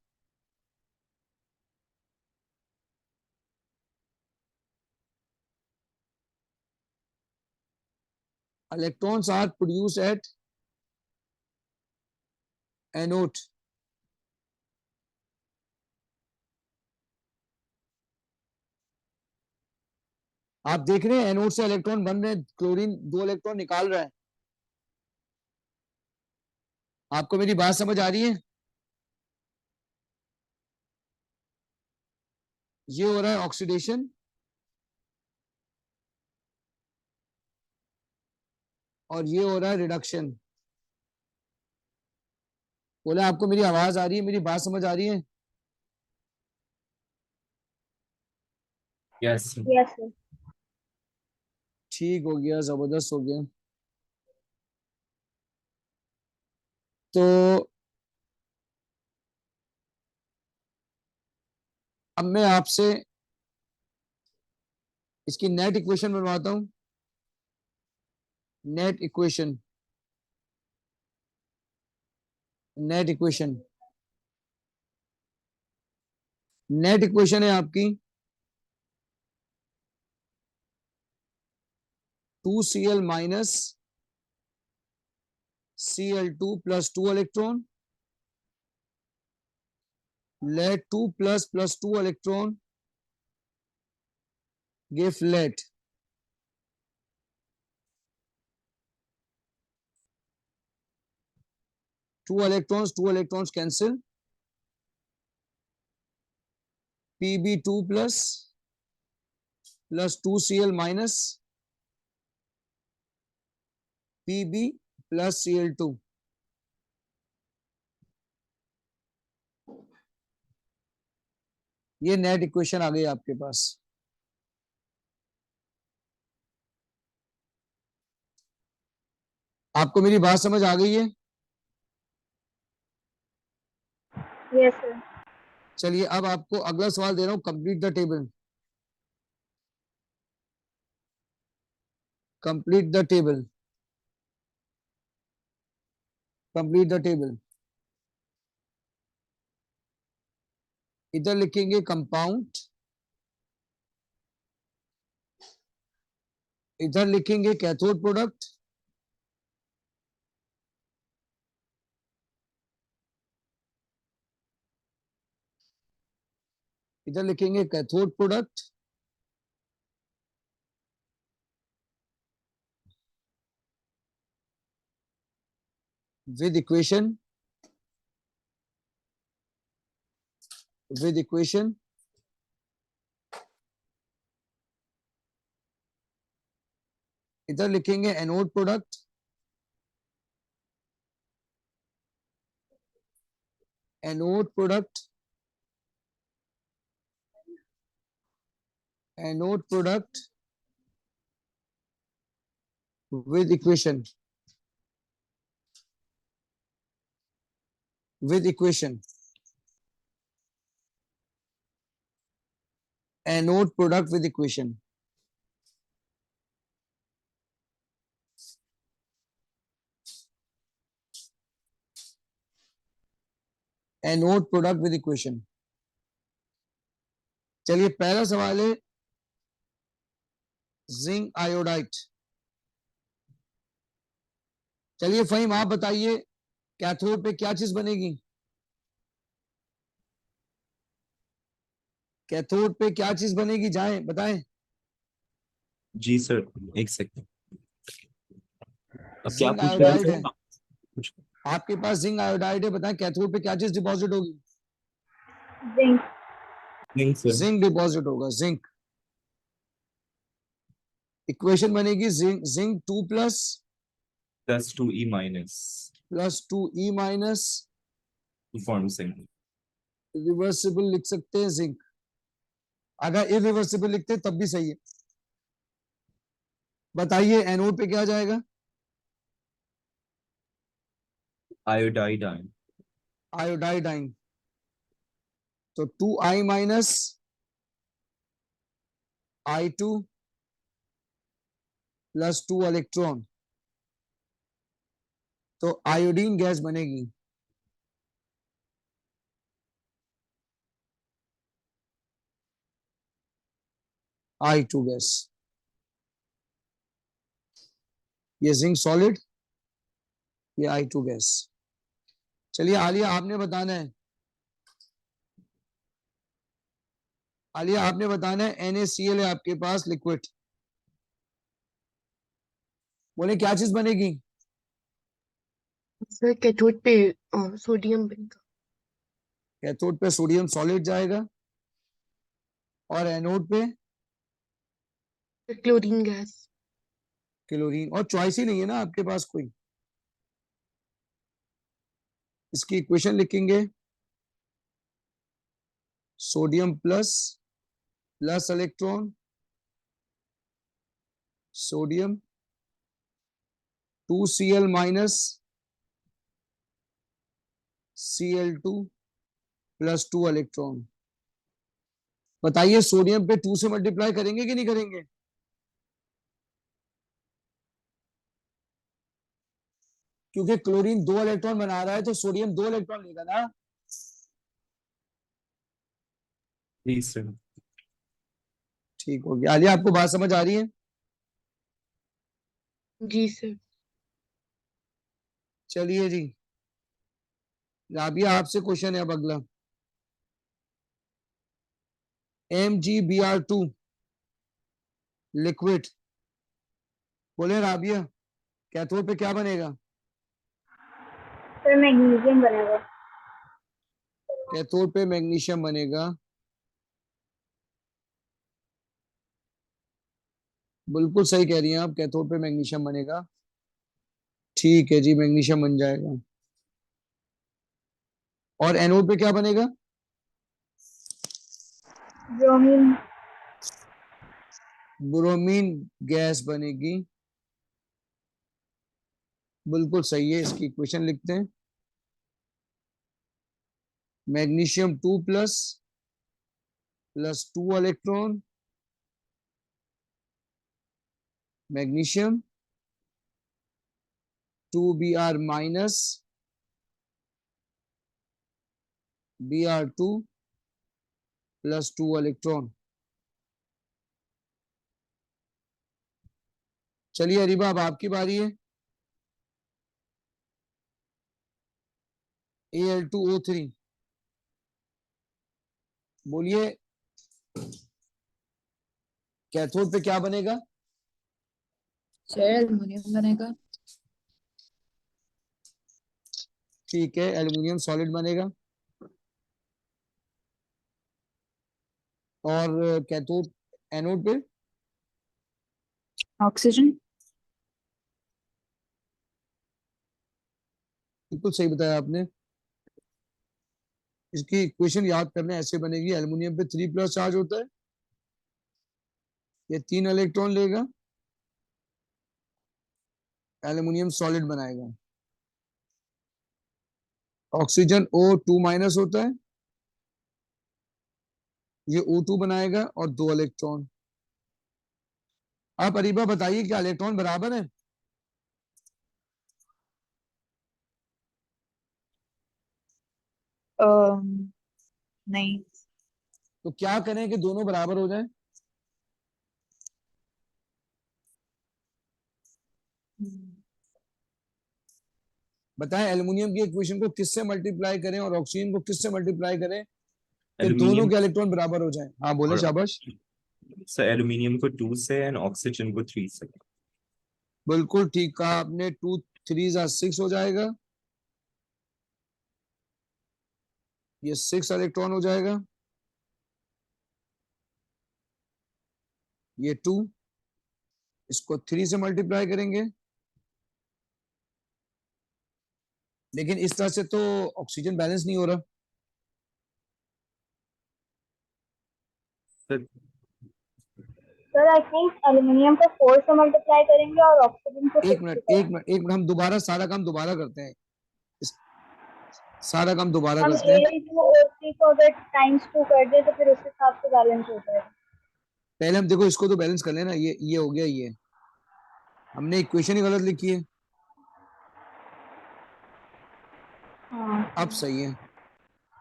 Electrons are produced at anode. आप देख रहे हैं anode से electron बन रहे हैं, chlorine 2 electron निकाल रहा है। आपको मेरी बात समझ आ रही है? ये हो रहा है ऑक्सीडेशन और ये हो रहा है रिडक्शन। बोले आपको मेरी आवाज आ रही है, मेरी बात समझ आ रही है? yes, Yes, sir. ठीक हो गया, जबरदस्त हो गया। तो अब मैं आपसे इसकी नेट इक्वेशन बनवाता हूं। Net equation, net equation, net equation है आपकी 2Cl minus Cl2 plus 2 electron, lead 2 plus 2 electron give lead. Two electrons cancel. Pb2 plus 2Cl minus Pb plus Cl2. ये नेट इक्वेशन आ गई आपके पास। आपको मेरी बात समझ आ गई है? Yes, sir. चलिए अब आपको अगला सवाल दे रहा हूं, complete the table. Complete the table, complete the table. इधर लिखेंगे कंपाउंड, इधर लिखेंगे कैथोड प्रोडक्ट, इधर लिखेंगे cathode product, with equation, with equation, इधर लिखेंगे anode product, anode product anode product with equation anode product with equation anode product with equation चलिए पहला सवाल है जिंक आयोडाइड। चलिए फहीम आप बताइए कैथोड पे क्या चीज बनेगी? कैथोड पे क्या चीज बनेगी, जाएं बताएं। जी सर, एक सेकंड। अब क्या जिंक पूछ रहे आयोडाइड है, हैं? आपके पास जिंक आयोडाइड है, बताएं कैथोड पे क्या चीज डिपॉजिट होगी? Zinc. नहीं सर। जिंक डिपॉजिट होगा, जिंक। इक्वेशन बनेगी zinc 2 plus +2E minus plus 2E minus form से। रिवर्सिबल लिख सकते हैं जिंक, अगर इरिवर्सिबल लिखते हैं तब भी सही है। बताइए एनोड पे क्या जाएगा? Iodide ion. आयोडाइड आइन, तो 2I minus I2 plus 2 electron, तो आयोडीन गैस बनेगी। I2 गैस, ये जिंक सॉलिड, ये I2 गैस। चलिए आलिया आपने बताना है, आलिया आपने बताना है NaCl है आपके पास लिक्विड, बोले क्या चीज बनेगी? सर कैथोड पे सोडियम बनेगा। कैथोड पे सोडियम सॉलिड जाएगा और एनोड पे क्लोरीन गैस। क्लोरीन, और चॉइस ही नहीं है ना आपके पास कोई। इसकी इक्वेशन लिखेंगे sodium plus plus electron, sodium 2Cl minus Cl2 plus 2 electron. बताइए सोडियम पे 2 से मल्टीप्लाई करेंगे कि नहीं करेंगे? क्योंकि क्लोरीन 2 इलेक्ट्रॉन बना रहा है तो सोडियम 2 इलेक्ट्रॉन लेगा ना। जी सर। ठीक हो गया, आलिया आपको बात समझ आ रही है? जी सर। चलिए जी, राबिया आपसे क्वेश्चन है अब अगला। MgBr2 लिक्विड, बोले राबिया कैथोड पे क्या बनेगा? Sir, magnesium बनेगा। कैथोड पे मैग्नीशियम बनेगा, बिल्कुल सही कह रही हैं आप, कैथोड पे मैग्नीशियम बनेगा। ठीक है जी, मैग्नीशियम बन जाएगा। और एनोड पे क्या बनेगा? Bromine. ब्रोमीन गैस बनेगी, बिल्कुल सही है। इसकी इक्वेशन लिखते हैं magnesium 2 plus plus 2 electron, magnesium 2Br minus Br2 plus 2 electron. चलिए अरीबा अब आपकी बारी है। Al2O3, बोलिए कैथोड पे क्या बनेगा? सर एल्युमिनियम बनेगा। ठीक है, एल्युमिनियम सॉलिड बनेगा। और कैथोड एनोड पे ऑक्सीजन। बिल्कुल सही बताया आपने। इसकी इक्वेशन याद करने ऐसे बनेगी, एल्युमिनियम पे 3 प्लस चार्ज होता है ये 3 इलेक्ट्रॉन लेगा, एल्युमिनियम सॉलिड बनाएगा। ऑक्सीजन O2 माइनस होता है, ये O2 बनाएगा और 2 इलेक्ट्रॉन। आप अरीबा बताइए क्या इलेक्ट्रॉन बराबर है? नहीं। तो क्या करें कि दोनों बराबर हो जाएं? बताएं एल्युमिनियम की इक्वेशन को किससे मल्टीप्लाई करें और ऑक्सीजन को किससे मल्टीप्लाई करें कि दोनों Aluminium के इलेक्ट्रॉन बराबर हो जाएं? हाँ बोले, और शाबाश। so aluminium को 2 से and oxygen को 3 से। बिल्कुल ठीक कहा आपने, 2 3 6 हो जाएगा, ये 6 इलेक्ट्रॉन हो जाएगा, ये 2, इसको 3 से मल्टीप्लाई करेंगे। लेकिन इस तरह से तो ऑक्सीजन बैलेंस नहीं हो रहा। So sir I think aluminium को 4 से मल्टीप्लाई करेंगे और ऑक्सीजन को 6 एक से मिनट, करेंगे। एक मिनट, एक मिनट, हम दोबारा सारा काम दोबारा करते हैं। सारा काम दोबारा हम करते हैं। A2O3 को अगर टाइम्स 2 कर दे तो फिर उस हिसाब से बैलेंस हो जाएगा। पहले हम देखो इसको तो बैलेंस कर लेना, ये हो गया, ये हमने इक्वेशन ही गलत लिखी है। हाँ अब सही है।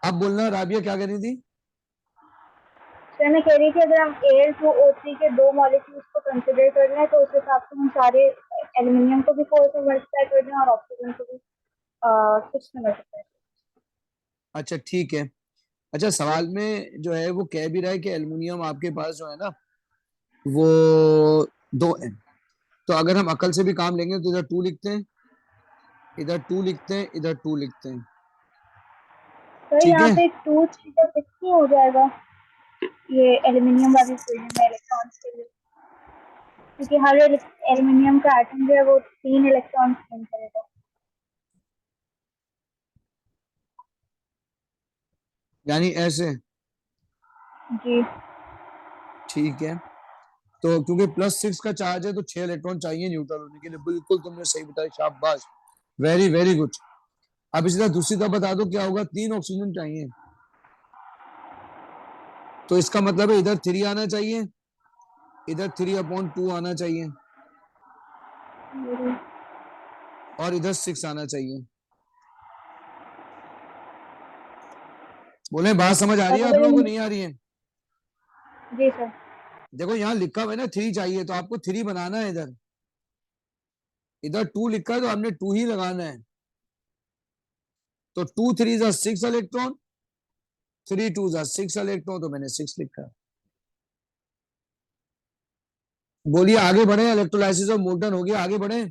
अब बोलना राबिया क्या कह रही थी? सर मैं कह रही थी अगर हम Al2O3 के 2 मॉलिक्यूल्स को कंसिडर कर रहे हैं तो उस हिसाब से हम सारे एल्युमिनियम को भी 4 से मल्टीप्लाई कर दें और ऑक्सीजन को भी 6 से मल्टीप्लाई। अच्छा ठीक है। अच्छा सवाल में जो है वो कह भी रहा है कि एल्युमिनियम आपके पास जो है ना वो 2 है। तो अगर हम अकल से भी काम लेंगे तो इधर 2 लिखते हैं, इधर 2 लिखते हैं, इधर 2 लिखते हैं। सर ठीक यहाँ है, पे 2 3 का 6 ही हो जाएगा ये एल्युमिनियम वाली इक्वेशन में इलेक्ट्रॉन्स के लिए, क्योंकि हर एल्युमिनियम का एटम जो है वो 3 इलेक्ट्रॉन स्पिन करेगा। यानी ऐसे। जी ठीक है, तो क्योंकि +6 का चार्ज है तो 6 इलेक्ट्रॉन चाहिए न्यूट्रल होने के लिए। बिल्कुल तुमने सही बताया, शाबाश, वेरी वेरी गुड। अब इसी तरह दूसरी तरफ बता दो क्या होगा, 3 ऑक्सीजन चाहिए, तो इसका मतलब है इधर 3 आना चाहिए, इधर 3/2 आना चाहिए और इधर 6 आना चाहिए। बोले बात समझ आ रही है आप लोगों को, नहीं आ रही है? जी सर। देखो यहाँ लिखा हुआ है ना 3 चाहिए, तो आपको 3 बनाना है। इधर इधर 2 लिखा है तो आपने 2 ही लगाना है। तो 2 3 6 इलेक्ट्रॉन, 3 2 6 इलेक्ट्रॉन, तो मैंने 6 लिखा। बोलिए आगे बढ़े, इलेक्ट्रोलाइसिस ऑफ मोल्टन हो गया, आगे बढ़े।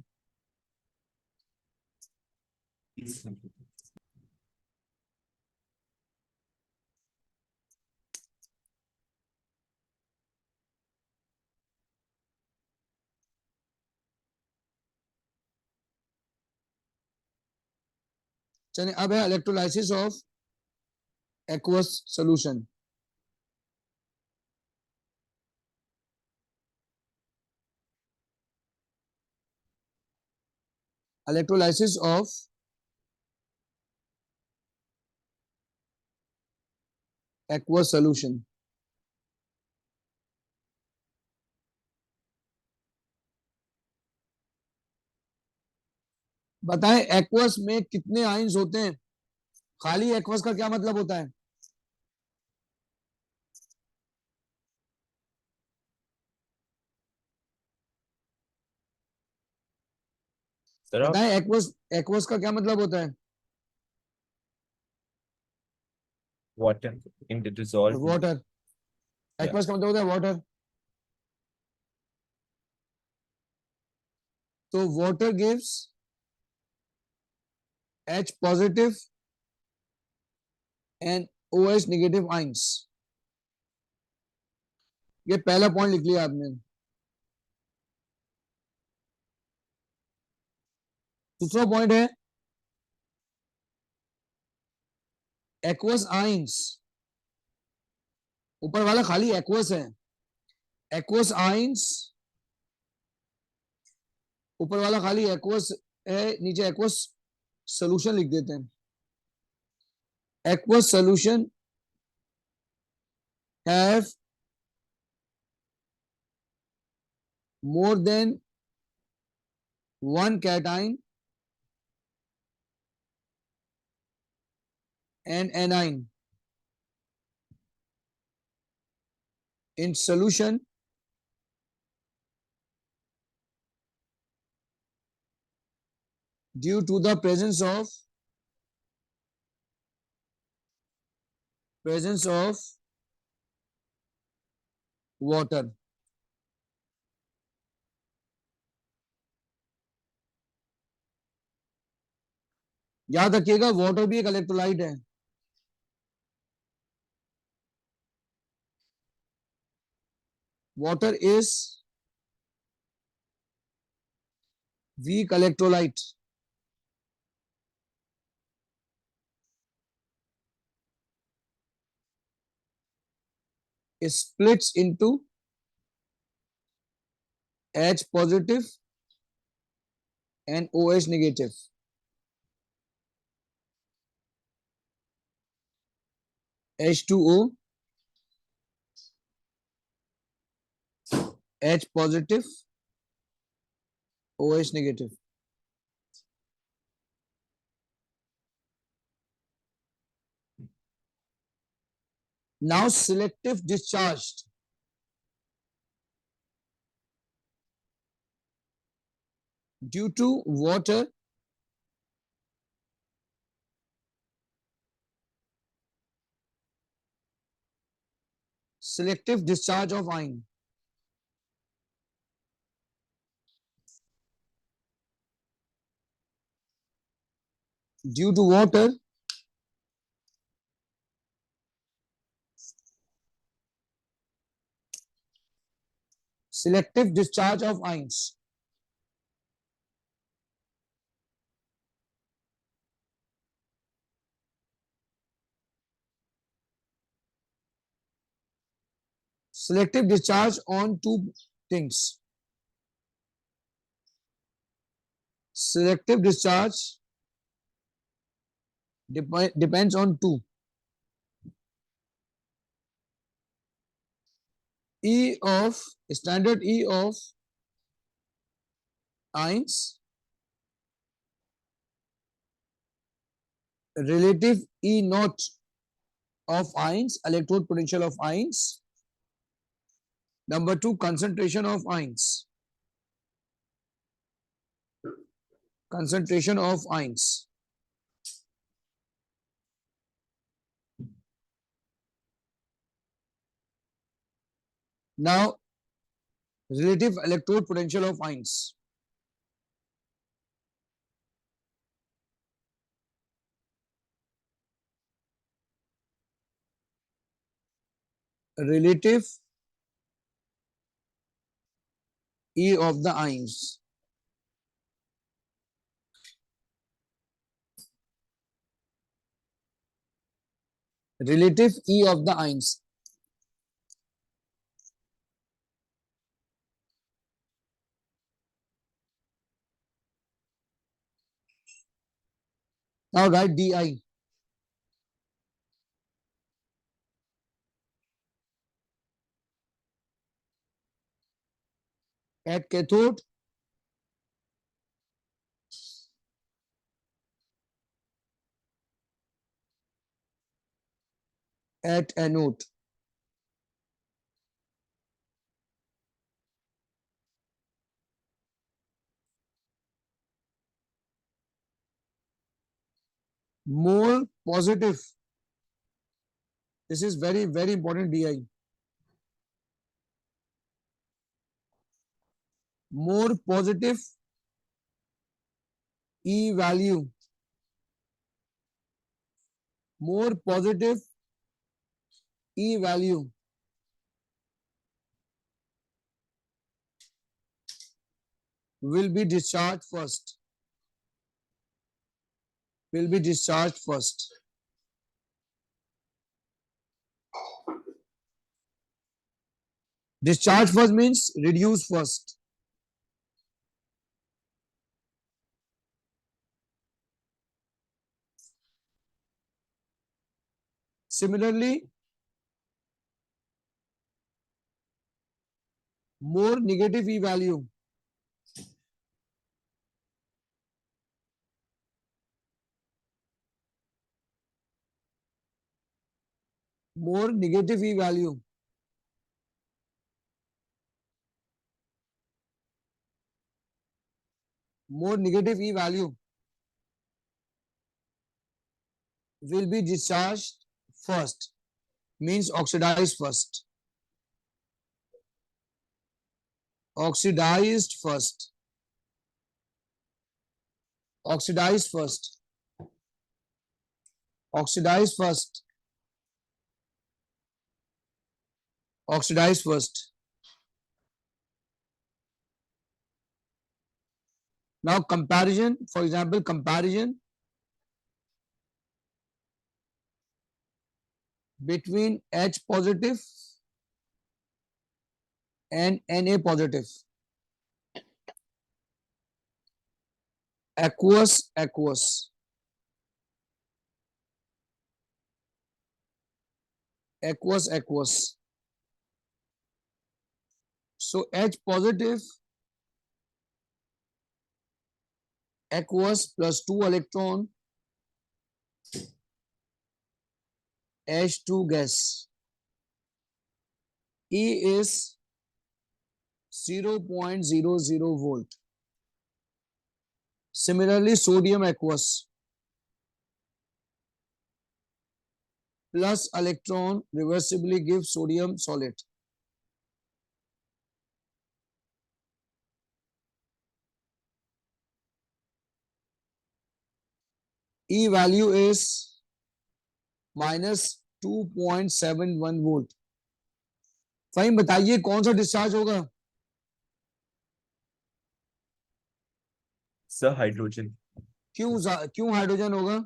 चलिए अब है electrolysis of aqueous solution. Electrolysis of aqueous solution. बताएं एक्वस में कितने आयंस होते हैं? खाली एक्वस का क्या मतलब होता है? Sir, बताएं एक्वस, एक्वस का क्या मतलब होता है? water in the dissolved. Water. Yeah. Aqueous का मतलब होता है वाटर। तो water gives H positive and OH negative ions. ये पहला पॉइंट लिख लिया आपने। दूसरा पॉइंट है एक्वस आयंस, ऊपर वाला खाली एक्वस है, एक्वस आइंस, ऊपर वाला खाली एक्वस है, नीचे एक्वस सोल्यूशन लिख देते हैं. Aqueous solution have more than one cation and anion in solution due to the presence of water. याद रखिएगा वाटर भी एक इलेक्ट्रोलाइट है. Water is weak electrolyte. It splits into H positive and OH negative. H2O, H positive, OH negative. Now selective discharged. Due to water, selective discharge of ion. Due to water, selective discharge of ions. Selective discharge on two things. Selective discharge depends on two. Standard E of ions, relative E naught of ions, electrode potential of ions. Number two, concentration of ions. Concentration of ions. Now, relative electrode potential of ions. Relative E of the ions. Relative E of the ions. Now write Di. At cathode, at anode. More positive. This is very, very important, Di. More positive E value. More positive E value will be discharged first. Will be discharged first. Discharge first means reduce first. Similarly, more negative E value. More negative E value. More negative E value will be discharged first, means oxidized first. Oxidized first. Oxidized first. Oxidized first. Oxidized first. Now comparison, for example, comparison between H positive and Na positive. Aqueous, aqueous. Aqueous, aqueous. So H positive aqueous plus 2 electron H2 gas. E is 0.00 volt. Similarly, sodium aqueous plus electron reversibly gives sodium solid. E value is minus 2.71 volt. Fine, बताइए कौन सा discharge होगा? Sir, hydrogen. क्यों hydrogen होगा?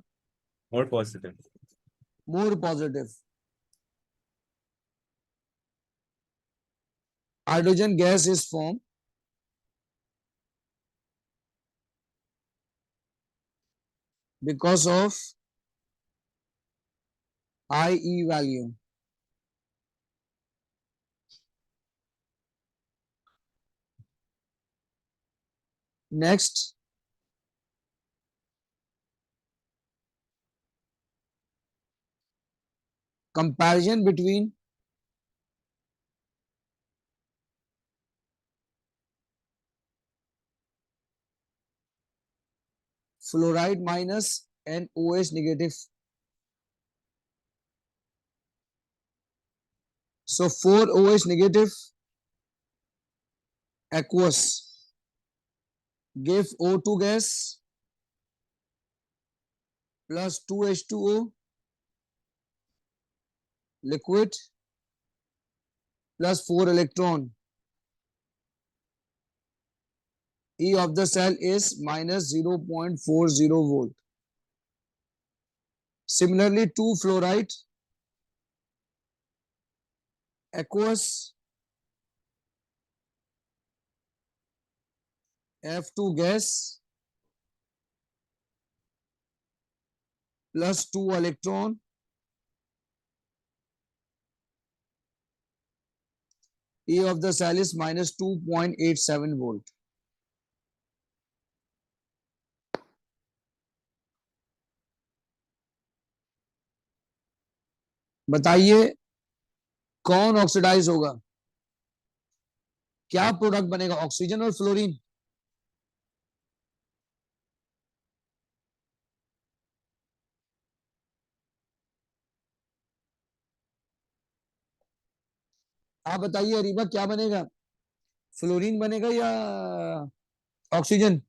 More positive. More positive. Hydrogen gas is form because of high E value. Next, comparison between fluoride minus and OH negative. So 4 OH negative aqueous give O2 gas plus 2H2O liquid plus 4 electron. E of the cell is minus 0.40 volt. Similarly, 2 fluoride aqueous F2 gas plus 2 electron E of the cell is minus 2.87 volt. बताइए कौन oxidise होगा? क्या product बनेगा, oxygen और fluorine? आप बताइए अरीबा, क्या बनेगा, फ्लोरीन बनेगा या ऑक्सीजन?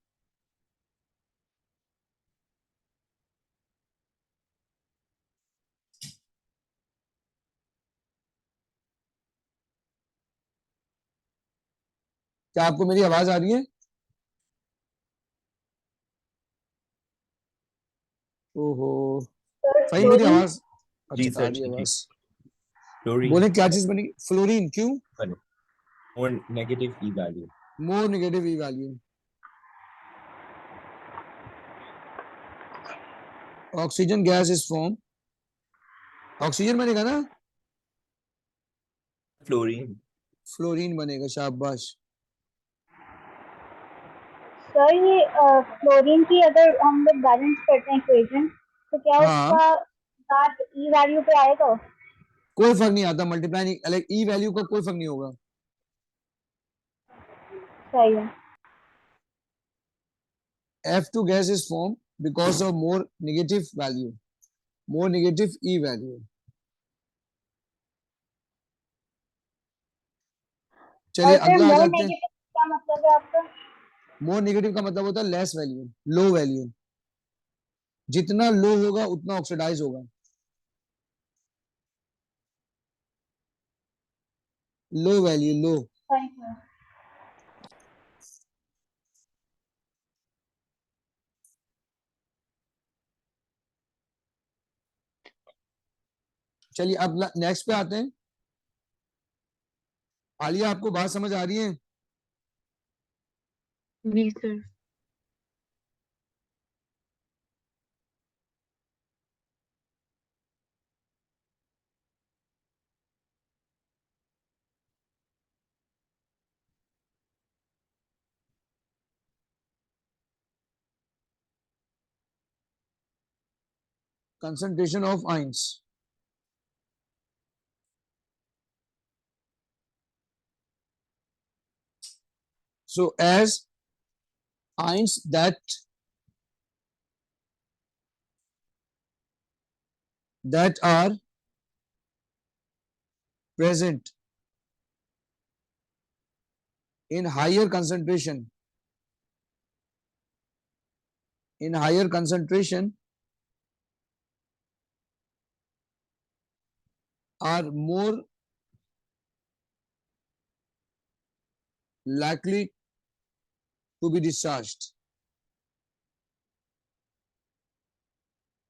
क्या आपको मेरी आवाज आ रही है? ओहो, भाई मेरी आवाज जी अच्छा आ सर, रही है ठीक है. आवाज. Fluorine. बोले क्या चीज बनेगी? फ्लोरीन. क्यों? more negative E value. more negative E value. Oxygen gas is formed. Oxygen बनेगा ना, Fluorine. फ्लोरीन बनेगा, शाबाश। सर ये क्लोरीन की अगर हम लोग बैलेंस करते हैं इक्वेशन तो क्या हाँ। उसका साथ ई वैल्यू पे आएगा? कोई फर्क नहीं आता, मल्टीप्लाई नहीं, लाइक ई वैल्यू का कोई फर्क नहीं होगा। सही है। F2 gas is formed because of more negative value, more negative E value. चलिए और सर अगला आ मोर जाते हैं। नेगेटिव क्या मतलब है आपका? मोर नेगेटिव का मतलब होता है लेस वैल्यू, लो वैल्यू। जितना लो होगा उतना ऑक्सीडाइज होगा। Low value, low. Thank you. चलिए अब नेक्स्ट पे आते हैं। आलिया, आपको बात समझ आ रही है? जी sir. Concentration of ions. So as ions that are present in higher concentration, are more likely to be discharged.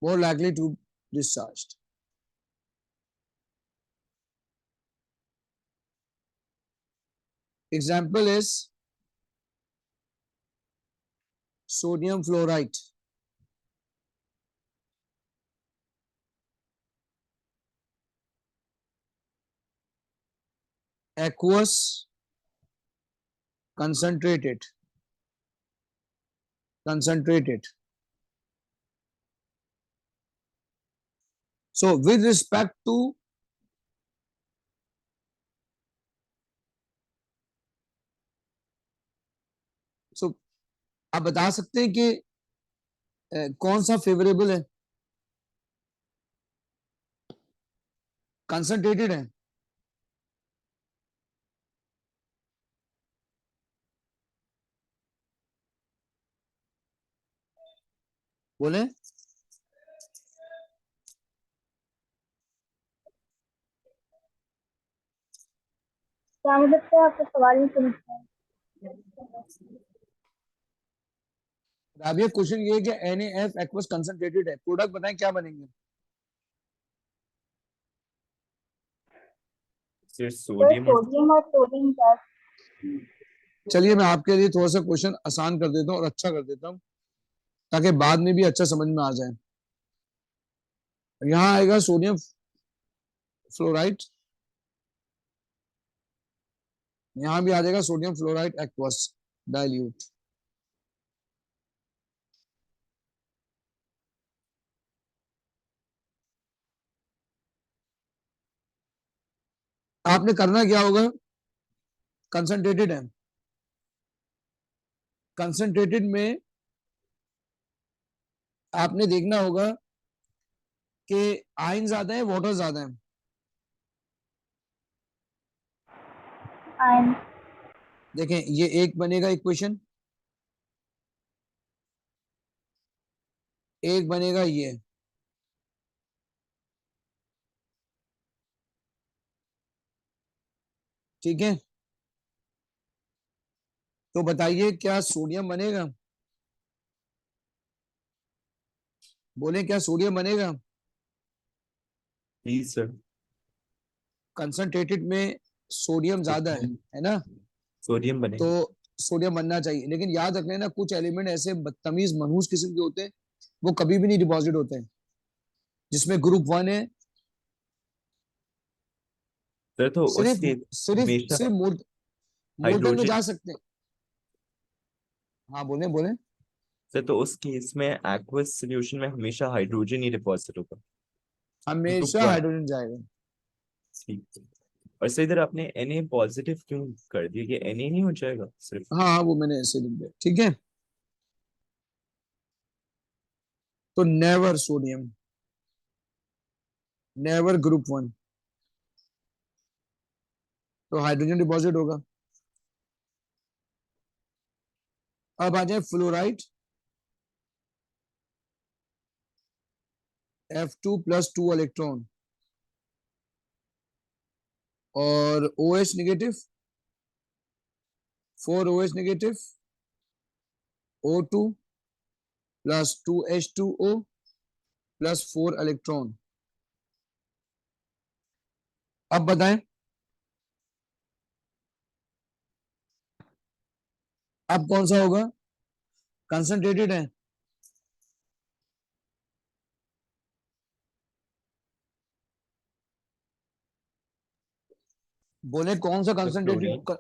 More likely to discharged. Example is sodium fluoride. Aqueous, concentrated. So with respect to आप बता सकते हैं कि कौन सा favourable है? Concentrated है। बोले क्या मतलब सर आपका सवाल नहीं समझ पाया? अब ये क्वेश्चन ये है कि NaF एक्वस कंसंट्रेटेड है, प्रोडक्ट बताएं क्या बनेंगे? So सर sodium और सोडियम और क्लोरीन गैस। चलिए मैं आपके लिए थोड़ा सा क्वेश्चन आसान कर देता हूँ और अच्छा कर देता हूँ ताकि बाद में भी अच्छा समझ में आ जाए। यहाँ आएगा सोडियम फ्लोराइड, यहाँ भी आ जाएगा सोडियम फ्लोराइड एक्वस डाइल्यूट। आपने करना क्या होगा? कंसंट्रेटेड है, कंसंट्रेटेड में आपने देखना होगा कि आयन ज्यादा है, वाटर ज्यादा है। आयन। देखें ये एक बनेगा इक्वेशन, एक बनेगा ये। ठीक है, तो बताइए क्या सोडियम बनेगा? बोले क्या सोडियम बनेगा? जी सर। कंसंट्रेटेड में सोडियम ज्यादा है ना, सोडियम बनेगा। तो सोडियम बनना चाहिए। लेकिन याद रखना ना, कुछ एलिमेंट ऐसे बदतमीज मनहूस किस्म के होते हैं, वो कभी भी नहीं डिपॉजिट होते हैं। जिसमें ग्रुप 1 है, सर तो सिर्फ उसके सिर्फ हमेशा सिर्फ मोल्टन में हाइड्रोजन, जा सकते हैं। हाँ बोले बोले। सर तो उस केस में एक्वस सॉल्यूशन में हमेशा हाइड्रोजन ही डिपॉजिट होगा। ग्रुप हमेशा 1, हाइड्रोजन जाएगा। ठीक है। और सर इधर आपने Na पॉजिटिव क्यों कर दिया, कि Na नहीं हो जाएगा सिर्फ? हाँ हाँ, वो मैंने ऐसे लिख दिया, ठीक है। तो नेवर सोडियम, नेवर ग्रुप 1, तो हाइड्रोजन डिपॉजिट होगा। अब आ जाए फ्लोराइड, F2 + 2 इलेक्ट्रॉन, और OH negative, 4 OH negative, O2 + 2H2O + 4 electron. अब बताएं, अब कौन सा होगा, कंसंट्रेटेड है। बोले कौन सा सर फ्लोरीन। कंसंट्रेटेड,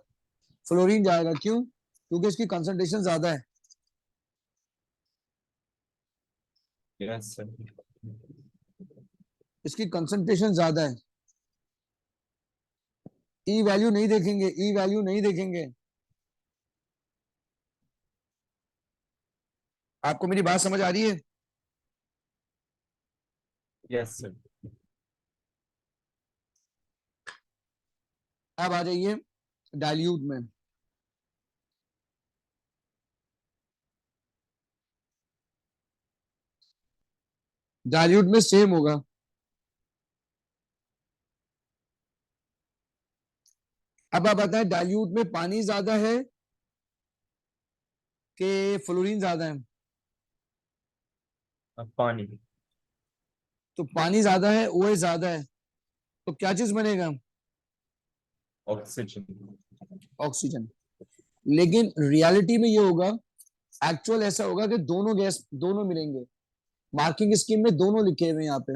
फ्लोरीन जाएगा। क्यों? क्योंकि इसकी कंसंट्रेशन ज्यादा है। Yes sir. इसकी कंसंट्रेशन ज्यादा है। ई वैल्यू नहीं देखेंगे, ई वैल्यू नहीं देखेंगे। आपको मेरी बात समझ आ रही है? Yes sir. अब आ जाइए डाइल्यूट में। डाइल्यूट में सेम होगा। अब आप बताएं, डाइल्यूट में पानी ज्यादा है कि फ्लोरीन ज्यादा है? अब पानी। तो पानी ज्यादा है, OH ज्यादा है, तो क्या चीज बनेगा? ऑक्सीजन। ऑक्सीजन। लेकिन रियलिटी में ये होगा, एक्चुअल ऐसा होगा कि दोनों गैस दोनों मिलेंगे। मार्किंग स्कीम में दोनों लिखे हुए हैं यहाँ पे।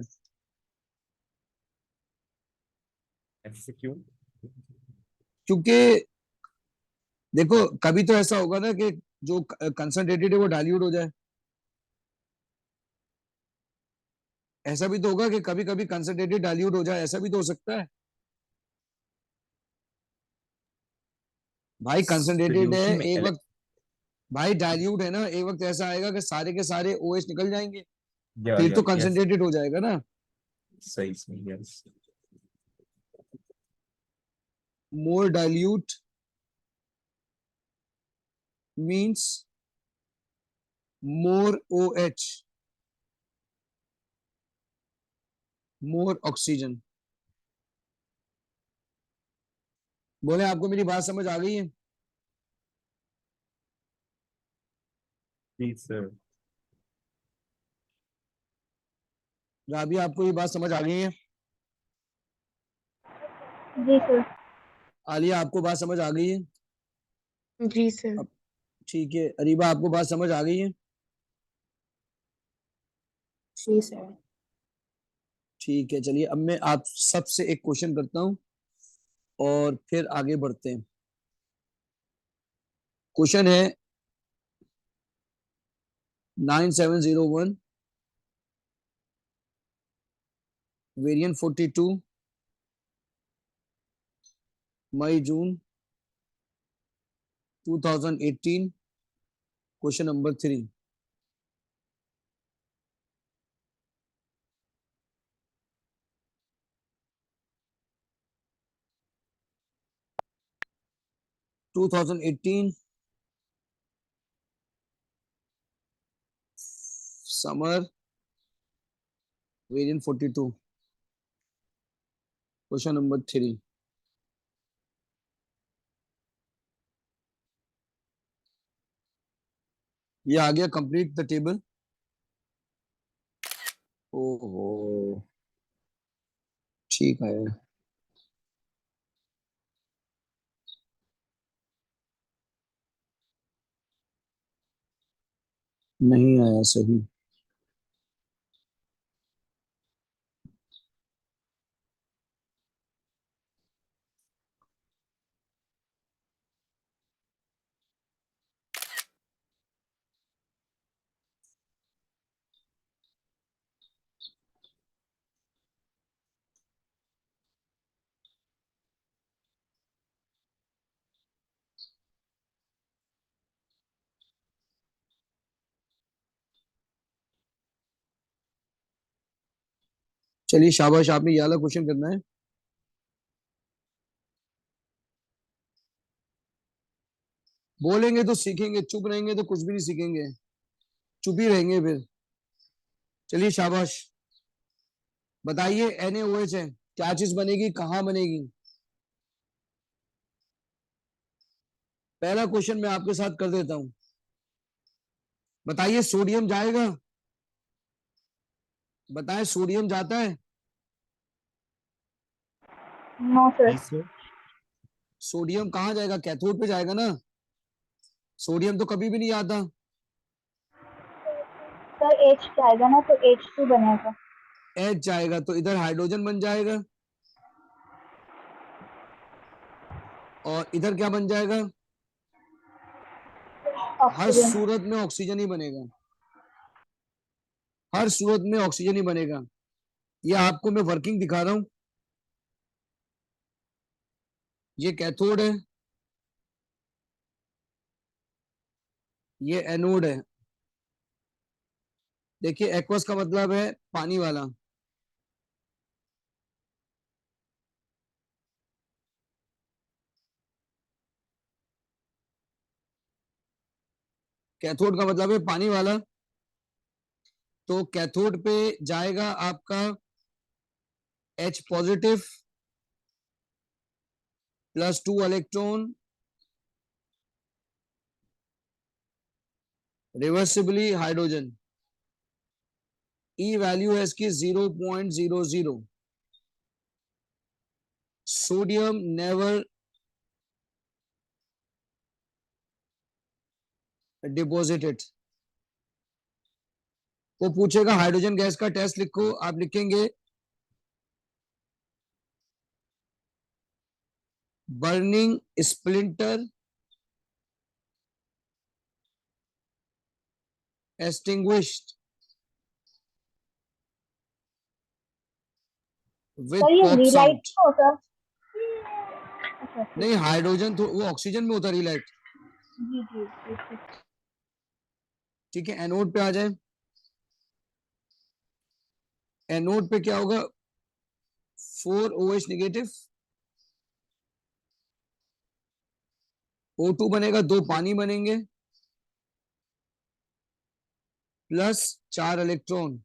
ऐसे क्यों? क्योंकि देखो, कभी तो ऐसा होगा ना कि जो कंसंट्रेटेड है वो डाइल्यूट हो जाए। ऐसा भी तो होगा कि कभी कभी कंसंट्रेटेड डाइल्यूट हो जाए, ऐसा भी तो हो सकता है। भाई कंसंट्रेटेड है सोल्यूशन में एक वक्त, भाई डाइल्यूट है ना, एक वक्त ऐसा आएगा कि सारे के सारे OH निकल जाएंगे, फिर तो यस, कंसंट्रेटेड हो जाएगा ना। सही सही, यस। मोर डाइल्यूट मींस मोर OH, मोर ऑक्सीजन। बोले आपको मेरी बात समझ आ गई है? Please sir. राबी आपको ये बात समझ आ गई है? जी सर। आलिया आपको बात समझ आ गई है? जी सर। अब ठीक है, अरीबा आपको बात समझ आ गई है? जी सर। ठीक है, चलिए अब मैं आप सबसे एक क्वेश्चन करता हूं और फिर आगे बढ़ते हैं। क्वेश्चन है 9701 वेरिएंट 42 मई जून 2018, question number 3। Two 2018 summer variant 42, question number 3। ये आ गया कंप्लीट द टेबल। ओहो, ठीक है। नहीं आया सही। चलिए शाबाश, आपने ये वाला क्वेश्चन करना है। बोलेंगे तो सीखेंगे, चुप रहेंगे तो कुछ भी नहीं सीखेंगे, चुप ही रहेंगे फिर। चलिए शाबाश, बताइए NaOH है, क्या चीज बनेगी, कहाँ बनेगी? पहला क्वेश्चन मैं आपके साथ कर देता हूं, बताइए सोडियम जाएगा? बताएं, सोडियम जाता है? No sir. जी सर। सोडियम कहाँ जाएगा? कैथोड पे जाएगा ना। सोडियम तो कभी भी नहीं आता। सर H जाएगा ना, तो H2 बनेगा। H जाएगा तो इधर हाइड्रोजन बन जाएगा, और इधर क्या बन जाएगा? हर ऑक्सीजन। सूरत में ऑक्सीजन ही बनेगा, हर सूरत में ऑक्सीजन ही बनेगा। ये आपको मैं वर्किंग दिखा रहा हूं। ये कैथोड है, ये एनोड है। देखिए एक्वस का मतलब है पानी वाला, कैथोड का मतलब है पानी वाला। तो कैथोड पे जाएगा आपका H positive +2 electron, reversibly hydrogen. ई वैल्यू है इसकी 0.00। Sodium never deposited. वो पूछेगा हाइड्रोजन गैस का टेस्ट लिखो, आप लिखेंगे burning splinter extinguished with sir ये pop रिलाइट sound। होता। अच्छा ठीक नहीं, है। हाइड्रोजन तो वो ऑक्सीजन में होता रिलाइट। जी जी जी जी। ठीक है, एनोड पे आ जाए। एनोड पे क्या होगा? 4OH नेगेटिव, O2 बनेगा, 2 पानी बनेंगे, +4 इलेक्ट्रॉन।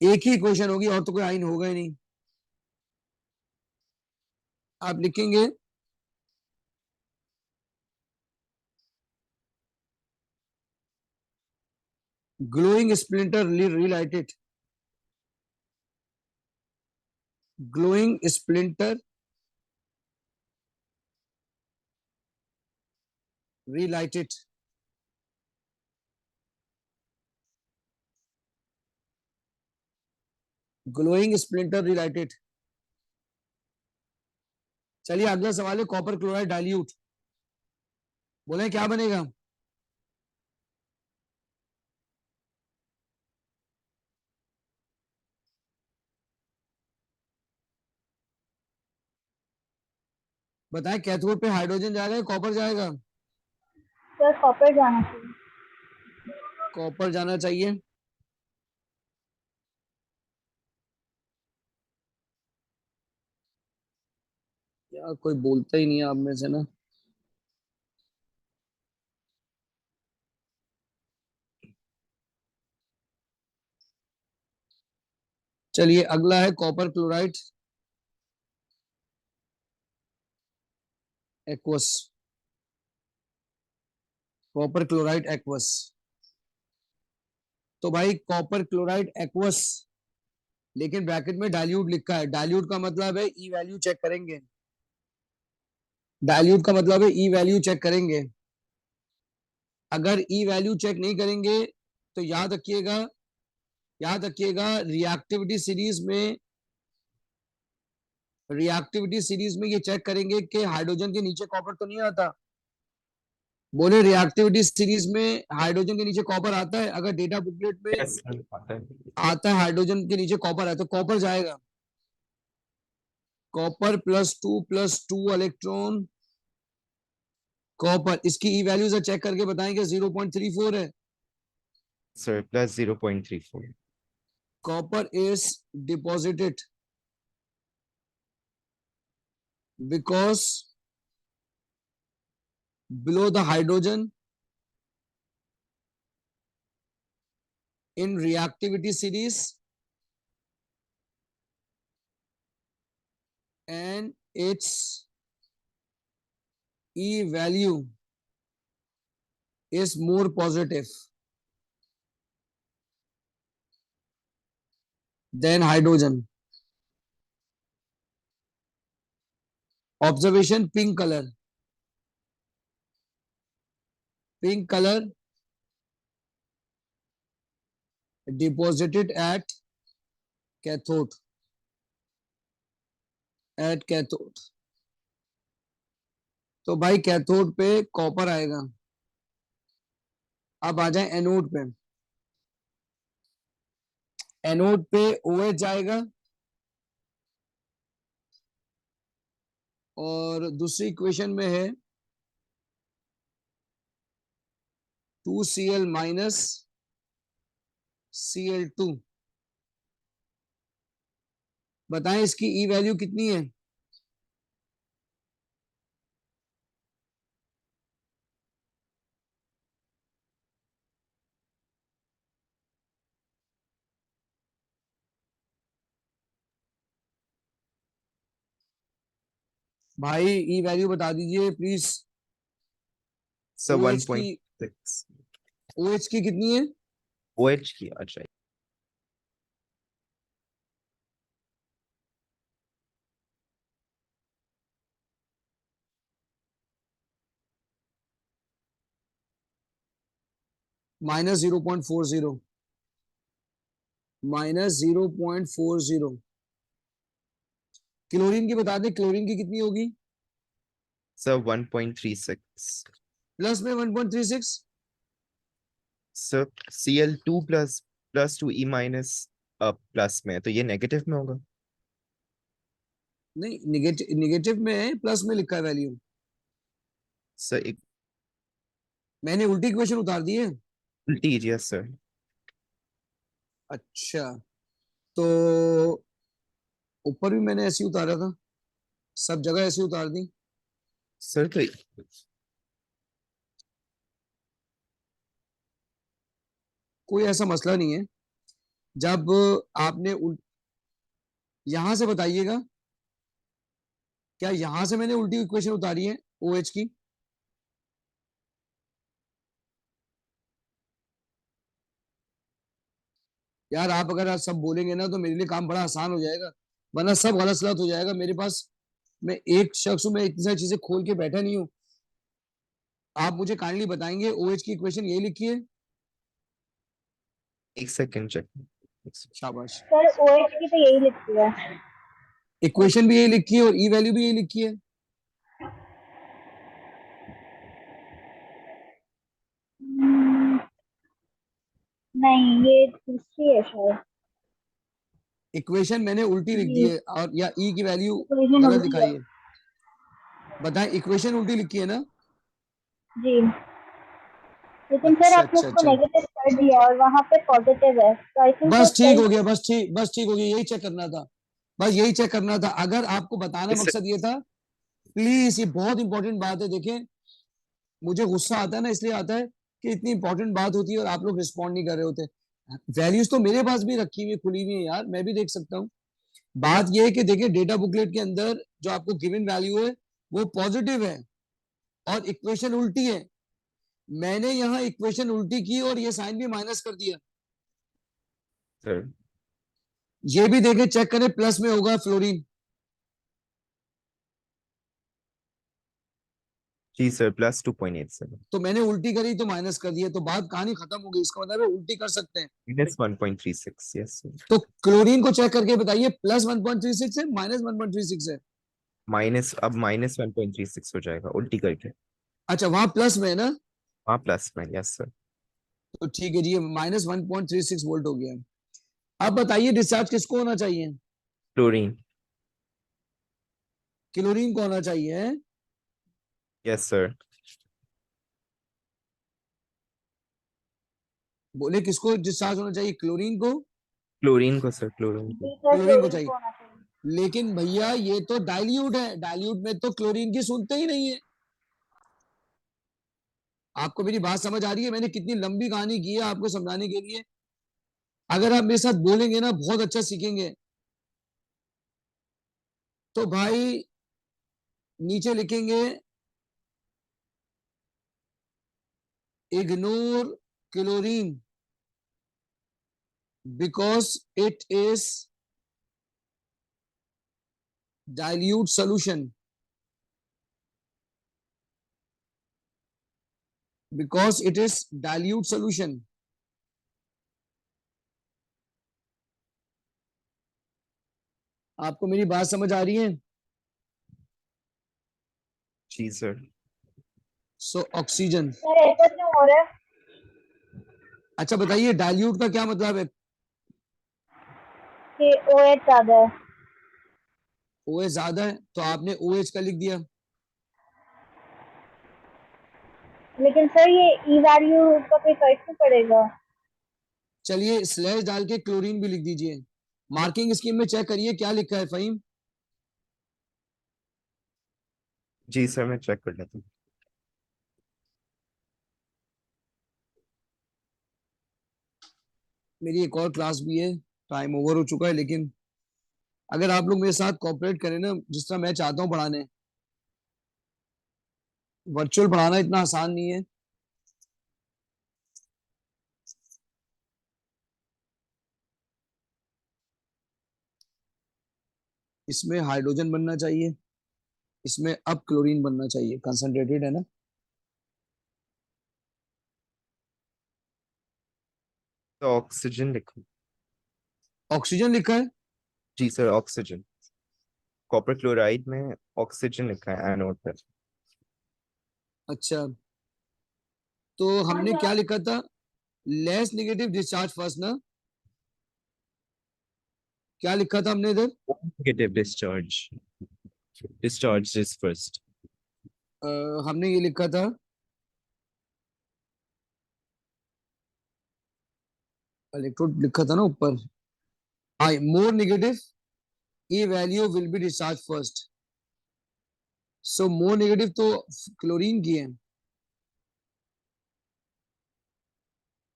एक ही क्वेश्चन होगी, और तो कोई आइन होगा ही नहीं। आप लिखेंगे glowing splinter relighted, glowing splinter relighted. Glowing splinter relighted. चलिए अगला सवाल है कॉपर क्लोराइड डाइल्यूट। बोले क्या बनेगा? बताएं, कैथोड पे हाइड्रोजन जाएगा या कॉपर जाएगा? सर कॉपर जाना चाहिए। कॉपर जाना चाहिए। यार कोई बोलता ही नहीं है आप में से ना। चलिए अगला है copper chloride aqueous. Copper chloride aqueous. तो भाई कॉपर क्लोराइड एक्वस, लेकिन ब्रैकेट में डाइल्यूट लिखा है। डाइल्यूट का मतलब है ई वैल्यू चेक करेंगे। डाइल्यूट का मतलब है ई वैल्यू चेक करेंगे। अगर ई वैल्यू चेक नहीं करेंगे तो याद रखिएगा रिएक्टिविटी सीरीज में ये चेक करेंगे कि हाइड्रोजन के नीचे कॉपर तो नहीं आता। बोले रिएक्टिविटी सीरीज में हाइड्रोजन के नीचे कॉपर आता है? अगर डेटा बुकलेट में Yes, sir, आता है। आता है हाइड्रोजन के नीचे कॉपर है तो कॉपर जाएगा। कॉपर +2 इलेक्ट्रॉन कॉपर, इसकी ई वैल्यू से चेक करके बताएंगे 0.34 है। Sir, plus 0.34. Copper is deposited because below the hydrogen in reactivity series and its E value is more positive than hydrogen. Observation pink color deposited at cathode तो भाई cathode पे copper आएगा। अब आ जाए एनोड पे। एनोड पे OH जाएगा और दूसरी इक्वेशन में है 2Cl minus Cl2। बताएं इसकी ई वैल्यू कितनी है? भाई ई वैल्यू बता दीजिए प्लीज। Sir, OH की 1.6. OH की कितनी है? OH की, अच्छा। -0.40 -0.40। क्लोरीन की बता दें, क्लोरीन की कितनी होगी? Sir, 1.36. प्लस में 1.36। Sir, Cl2 plus 2E minus plus में, तो ये नेगेटिव में होगा। नहीं, निगेटिव में है, प्लस में लिखा है वैल्यू। सर एक मैंने उल्टी इक्वेशन उतार दी है। उल्टी कीजिए सर। अच्छा, तो ऊपर भी मैंने ऐसे ही उतारा था, सब जगह ऐसे ही उतार दी। सर तो कोई ऐसा मसला नहीं है। जब आपने यहां से बताइएगा, क्या यहां से मैंने उल्टी इक्वेशन उतारी है OH की? यार आप अगर आज सब बोलेंगे ना तो मेरे लिए काम बड़ा आसान हो जाएगा, वरना सब गलत सलत हो जाएगा मेरे पास। मैं एक शख्स हूं, मैं इतनी सारी चीजें खोल के बैठा नहीं हूं। आप मुझे काइंडली बताएंगे OH की इक्वेशन यही लिखी है? एक सेकंड चेक। शाबाश। सर OH की तो यही लिखती है। इक्वेशन भी यही लिखी है और ई वैल्यू भी यही लिखी है। नहीं, ये दूसरी है शायद। इक्वेशन मैंने उल्टी लिख दी जी, है और या ई की वैल्यू इक्वेशन गलत उल्टी दिखाई है। है। बताएं, इक्वेशन उल्टी लिखी है ना? जी, लेकिन सर अच्छा आपने अच्छा उसको अच्छा, नेगेटिव कर दिया और वहां पे पॉजिटिव है, तो आई थिंक वो बस ठीक सही। हो गया, बस ठीक हो गया। यही चेक करना था, बस यही चेक करना था। अगर आपको बताना मकसद ये था, प्लीज, ये बहुत इंपॉर्टेंट बात है। देखें, मुझे गुस्सा आता है ना, इसलिए आता है कि इतनी इंपॉर्टेंट बात होती है और आप लोग रिस्पॉन्ड नहीं कर रहे होते। वैल्यूज तो मेरे पास भी रखी हुई खुली हुई है यार, मैं भी देख सकता हूँ। बात यह है कि देखिए, डेटा बुकलेट के अंदर जो आपको गिवन वैल्यू है वो पॉजिटिव है और इक्वेशन उल्टी है। मैंने यहाँ इक्वेशन उल्टी की और ये साइन भी माइनस कर दिया। सर ये भी देखें, चेक करें, प्लस में होगा फ्लोरीन। जी सर, प्लस 2.87, तो मैंने उल्टी करी तो माइनस कर दिया, तो बात कहानी खत्म हो गई। इसका मतलब है उल्टी कर सकते हैं। Minus 1.36, yes sir. तो क्लोरीन को चेक करके बताइए, प्लस 1.36 है माइनस 1.36 है? माइनस, अब माइनस 1.36 हो जाएगा उल्टी करके। अच्छा, वहां प्लस में है ना? हाँ प्लस में, यस सर। तो ठीक है जी, माइनस 1.36 वोल्ट हो गया। अब बताइए डिस्चार्ज किसको होना चाहिए? क्लोरीन। क्लोरीन को होना चाहिए। Yes sir. बोले किसको डिस्चार्ज होना चाहिए? क्लोरीन को। क्लोरीन को सर, क्लोरीन को। जी सर, क्लोरीन को क्लोरीन चाहिए। को होना चाहिए। लेकिन भैया ये तो डाइल्यूट है, डाइल्यूट में तो क्लोरीन की सुनते ही नहीं है। आपको मेरी बात समझ आ रही है? मैंने कितनी लंबी कहानी की है आपको समझाने के लिए। अगर आप मेरे साथ बोलेंगे ना, बहुत अच्छा सीखेंगे। तो भाई नीचे लिखेंगे, ignore chlorine because it is dilute solution, because it is dilute solution. आपको मेरी बात समझ आ रही है? जी सर। So oxygen. सर ऐसा क्यों हो रहा है अच्छा बताइए, डाइल्यूट का क्या मतलब है? कि OH ज्यादा है? OH ज्यादा है तो आपने OH का लिख दिया। लेकिन सर ये ई वैल्यू का कोई फर्क नहीं पड़ेगा? चलिए स्लैश डाल के क्लोरीन भी लिख दीजिए। मार्किंग स्कीम में चेक करिए क्या लिखा है फहीम। जी सर, मैं चेक कर लेता हूँ। मेरी एक और क्लास भी है, टाइम ओवर हो चुका है, लेकिन अगर आप लोग मेरे साथ कोऑपरेट करें ना, जिस तरह मैं चाहता हूँ पढ़ाने, वर्चुअल पढ़ाना इतना आसान नहीं है। इसमें हाइड्रोजन बनना चाहिए, इसमें अब क्लोरीन बनना चाहिए, कंसंट्रेटेड है ना। तो ऑक्सीजन लिखो। ऑक्सीजन लिखा है। जी सर, ऑक्सीजन। कॉपर क्लोराइड में ऑक्सीजन लिखा है एनोड पर। अच्छा, तो हमने क्या लिखा था? लेस नेगेटिव डिस्चार्ज फर्स्ट ना? क्या लिखा था हमने इधर? Negative discharge, discharge is first. हमने ये लिखा था, इलेक्ट्रोड लिखा था ना ऊपर। हाँ, more negative A value will be discharge first. So more negative तो क्लोरीन की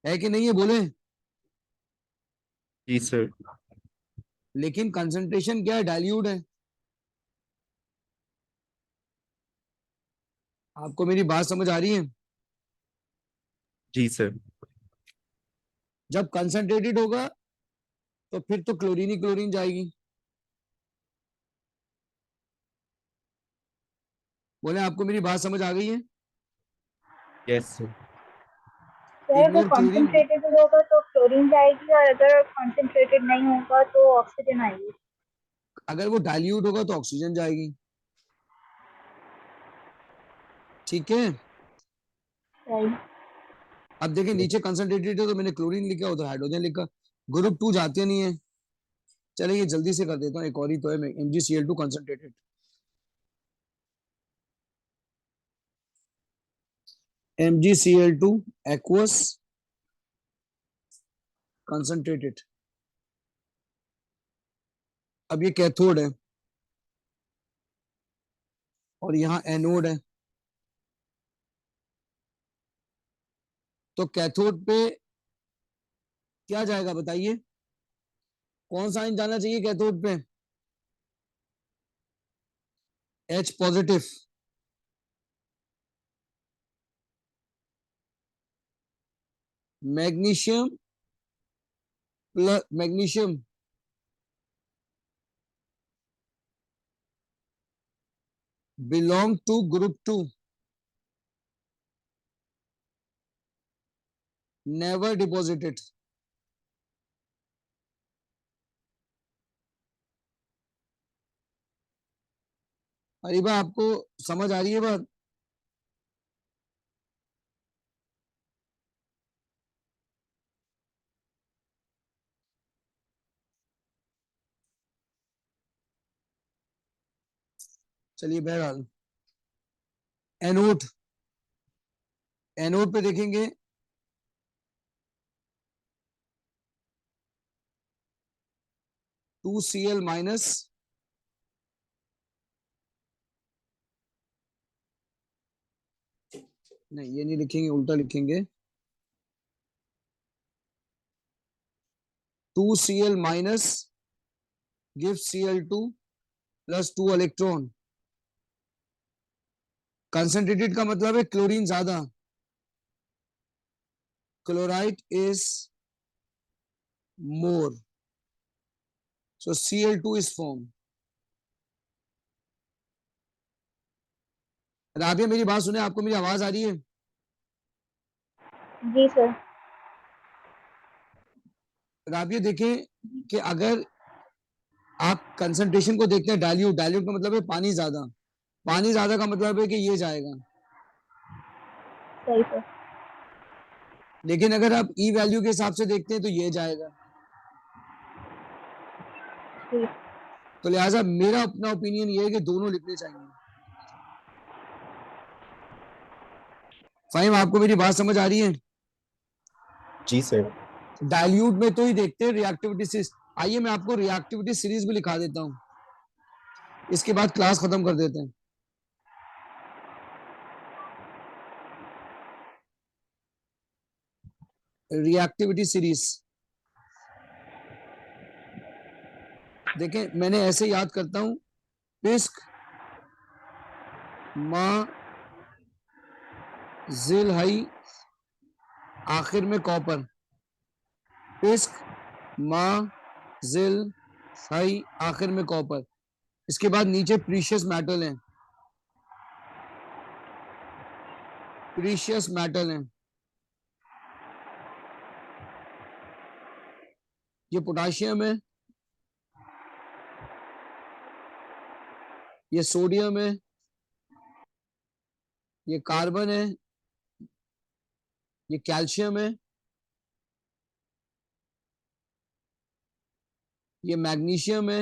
है कि नहीं है बोले? जी सर। लेकिन कंसंट्रेशन क्या है? डाइल्यूट है। आपको मेरी बात समझ आ रही है? जी सर। जब कंसंट्रेटेड होगा तो फिर तो क्लोरीन ही क्लोरीन जाएगी। बोले आपको मेरी बात समझ आ गई है? Yes sir. सर अगर इग्नोर क्लोरीन। कॉन्सेंट्रेटेड होगा तो क्लोरीन जाएगी, और अगर कॉन्सेंट्रेटेड नहीं होगा तो ऑक्सीजन आएगी। अगर वो डाइल्यूट होगा तो ऑक्सीजन जाएगी। ठीक है। राइट। अब देखिए नीचे कंसंट्रेटेड है तो मैंने क्लोरीन लिखा, उधर हाइड्रोजन लिखा। ग्रुप 2 जाते नहीं है। चलिए ये जल्दी से कर देता हूँ, एक और ही तो है, MgCl2 concentrated. MgCl2 aqueous concentrated. अब ये कैथोड है और यहाँ एनोड है। तो कैथोड पे क्या जाएगा बताइए? कौन सा आयन जाना चाहिए कैथोड पे? H positive. Magnesium plus magnesium belong to group 2। never deposited. Areeba आपको समझ आ रही है बात? चलिए बहरहाल एनोड, एनोड पे देखेंगे 2Cl माइनस, नहीं ये नहीं लिखेंगे, उल्टा लिखेंगे 2Cl minus give Cl2 plus 2 electron. Concentrated का मतलब है क्लोरीन ज्यादा, chloride is more, so Cl2 is formed. Rabia मेरी बात सुने, आपको मेरी आवाज आ रही है? जी सर। राबिया देखें कि अगर आप कंसंट्रेशन को देखते हैं डाइल्यूट, डाइल्यूट का मतलब है पानी ज्यादा, पानी ज्यादा का मतलब है कि ये जाएगा, सही सर। लेकिन अगर आप ई वैल्यू के हिसाब से देखते हैं तो ये जाएगा। ठीक। तो लिहाजा मेरा अपना ओपिनियन ये है कि दोनों लिखने चाहिए। फाहिम आपको मेरी बात समझ आ रही है? जी सर। डाइल्यूट में तो ही देखते हैं रिएक्टिविटी सीरीज। आइए मैं आपको रिएक्टिविटी सीरीज भी लिखा देता हूं, इसके बाद क्लास खत्म कर देते हैं। रिएक्टिविटी सीरीज देखें, मैंने ऐसे याद करता हूं, पिस्क मा जिल हाई, आखिर में कॉपर, पिस्क मा जिल हाई, आखिर में कॉपर। इसके बाद नीचे प्रीशियस मेटल है, प्रीशियस मेटल है, ये पोटाशियम है, ये सोडियम है, ये कार्बन है, ये कैल्शियम है, ये मैग्नीशियम है,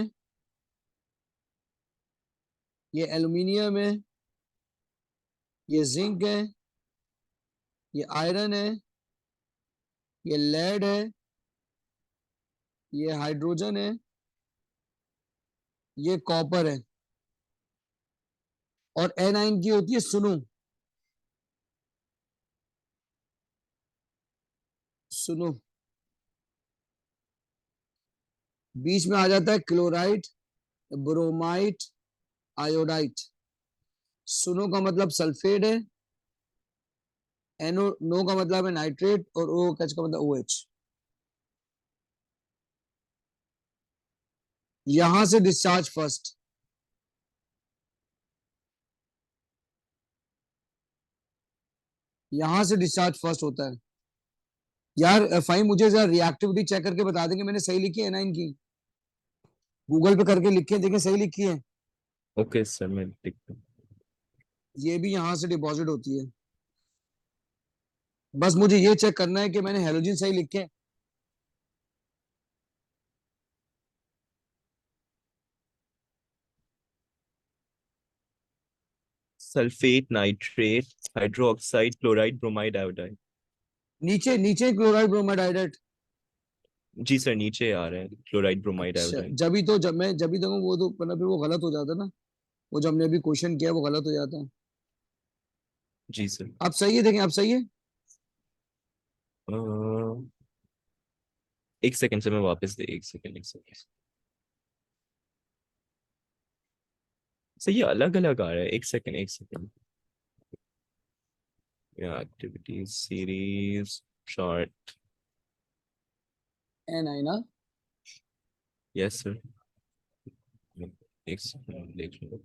ये एल्युमिनियम है, ये जिंक है, ये आयरन है, ये लेड है, ये हाइड्रोजन है, ये कॉपर है, और एनाइन की होती है सुनो, सुनो। बीच में आ जाता है क्लोराइड, ब्रोमाइड, आयोडाइड। सुनो का मतलब सल्फेट है, एनो नो का मतलब है नाइट्रेट, और ओ एच का मतलब OH। यहां से डिस्चार्ज फर्स्ट, यहां से डिस्चार्ज फर्स्ट होता है। यार फाइम मुझे जरा रिएक्टिविटी चेक करके बता देंगे मैंने सही लिखी है एनाइन की? गूगल पे करके लिखे, देखें सही लिखी है। ओके सर, मैं लिखता हूँ। ये भी यहां से डिपॉजिट होती है, बस मुझे ये चेक करना है कि मैंने हेलोजन सही लिखे हैं। Sulphate, nitrate, hydroxide, chloride, bromide, iodide. नीचे नीचे क्लोराइड ब्रोमाइड आयोडाइड। जी सर, नीचे आ रहे हैं क्लोराइड, ब्रोमाइड, अच्छा आयोडाइड। जब भी तो वो तो मतलब फिर वो गलत हो जाता ना, वो जो हमने अभी क्वेश्चन किया वो गलत हो जाता है। जी सर। अब सही है, देखें अब सही है। एक सेकंड से मैं वापस दे, एक सेकंड, एक सेकंड। सर ये अलग अलग आ रहा है, एक सेकंड, एक second. Activity series chart. A9 ना, यस सर, एक सेकंड देख लो।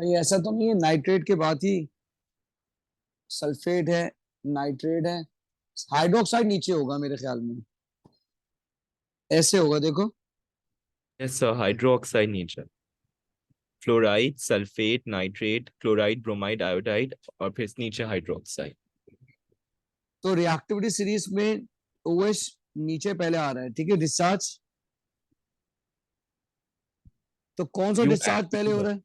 नहीं ऐसा तो नहीं है, नाइट्रेट के बाद ही सल्फेट है, नाइट्रेट है, हाइड्रोक्साइड नीचे होगा मेरे ख्याल में, ऐसे होगा देखो। यस सर, हाइड्रोक्साइड नीचे, fluoride, sulphate, nitrate, chloride, bromide, iodide और फिर नीचे हाइड्रोक्साइड। तो रिएक्टिविटी सीरीज में OH नीचे पहले आ रहा है, ठीक है। डिस्चार्ज तो कौन सा यूं डिस्चार्ज पहले हो रहा है?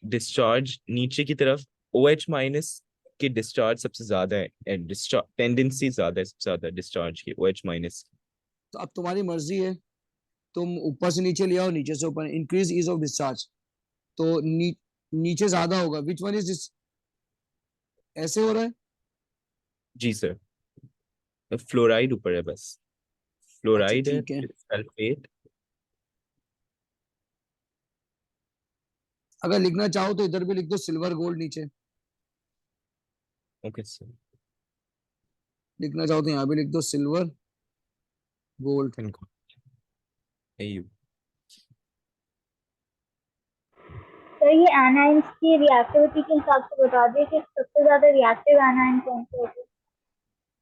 डिस्चार्ज नीचे की तरफ, OH माइनस की डिस्चार्ज सबसे ज्यादा है, डिस्चार्ज टेंडेंसी ज्यादा है, सबसे ज्यादा डिस्चार्ज की OH माइनस। तो अब तुम्हारी मर्जी है, तुम ऊपर से नीचे ले आओ, नीचे से ऊपर, इंक्रीज ईज ऑफ डिस्चार्ज। तो नीचे ज्यादा होगा, विच वन इज दिस, ऐसे हो रहा है। जी सर, फ्लोराइड ऊपर है बस, फ्लोराइड है, ठीक है, सल्फेट। अगर लिखना चाहो तो इधर भी लिख दो सिल्वर गोल्ड नीचे, ओके सर, लिखना चाहो तो यहाँ भी लिख दो सिल्वर गोल्ड। AU। सर ये एनाइंस की रिएक्टिविटी के हिसाब से बता दिए कि सबसे ज्यादा रिएक्टिव एनाइन कौन से होते हैं।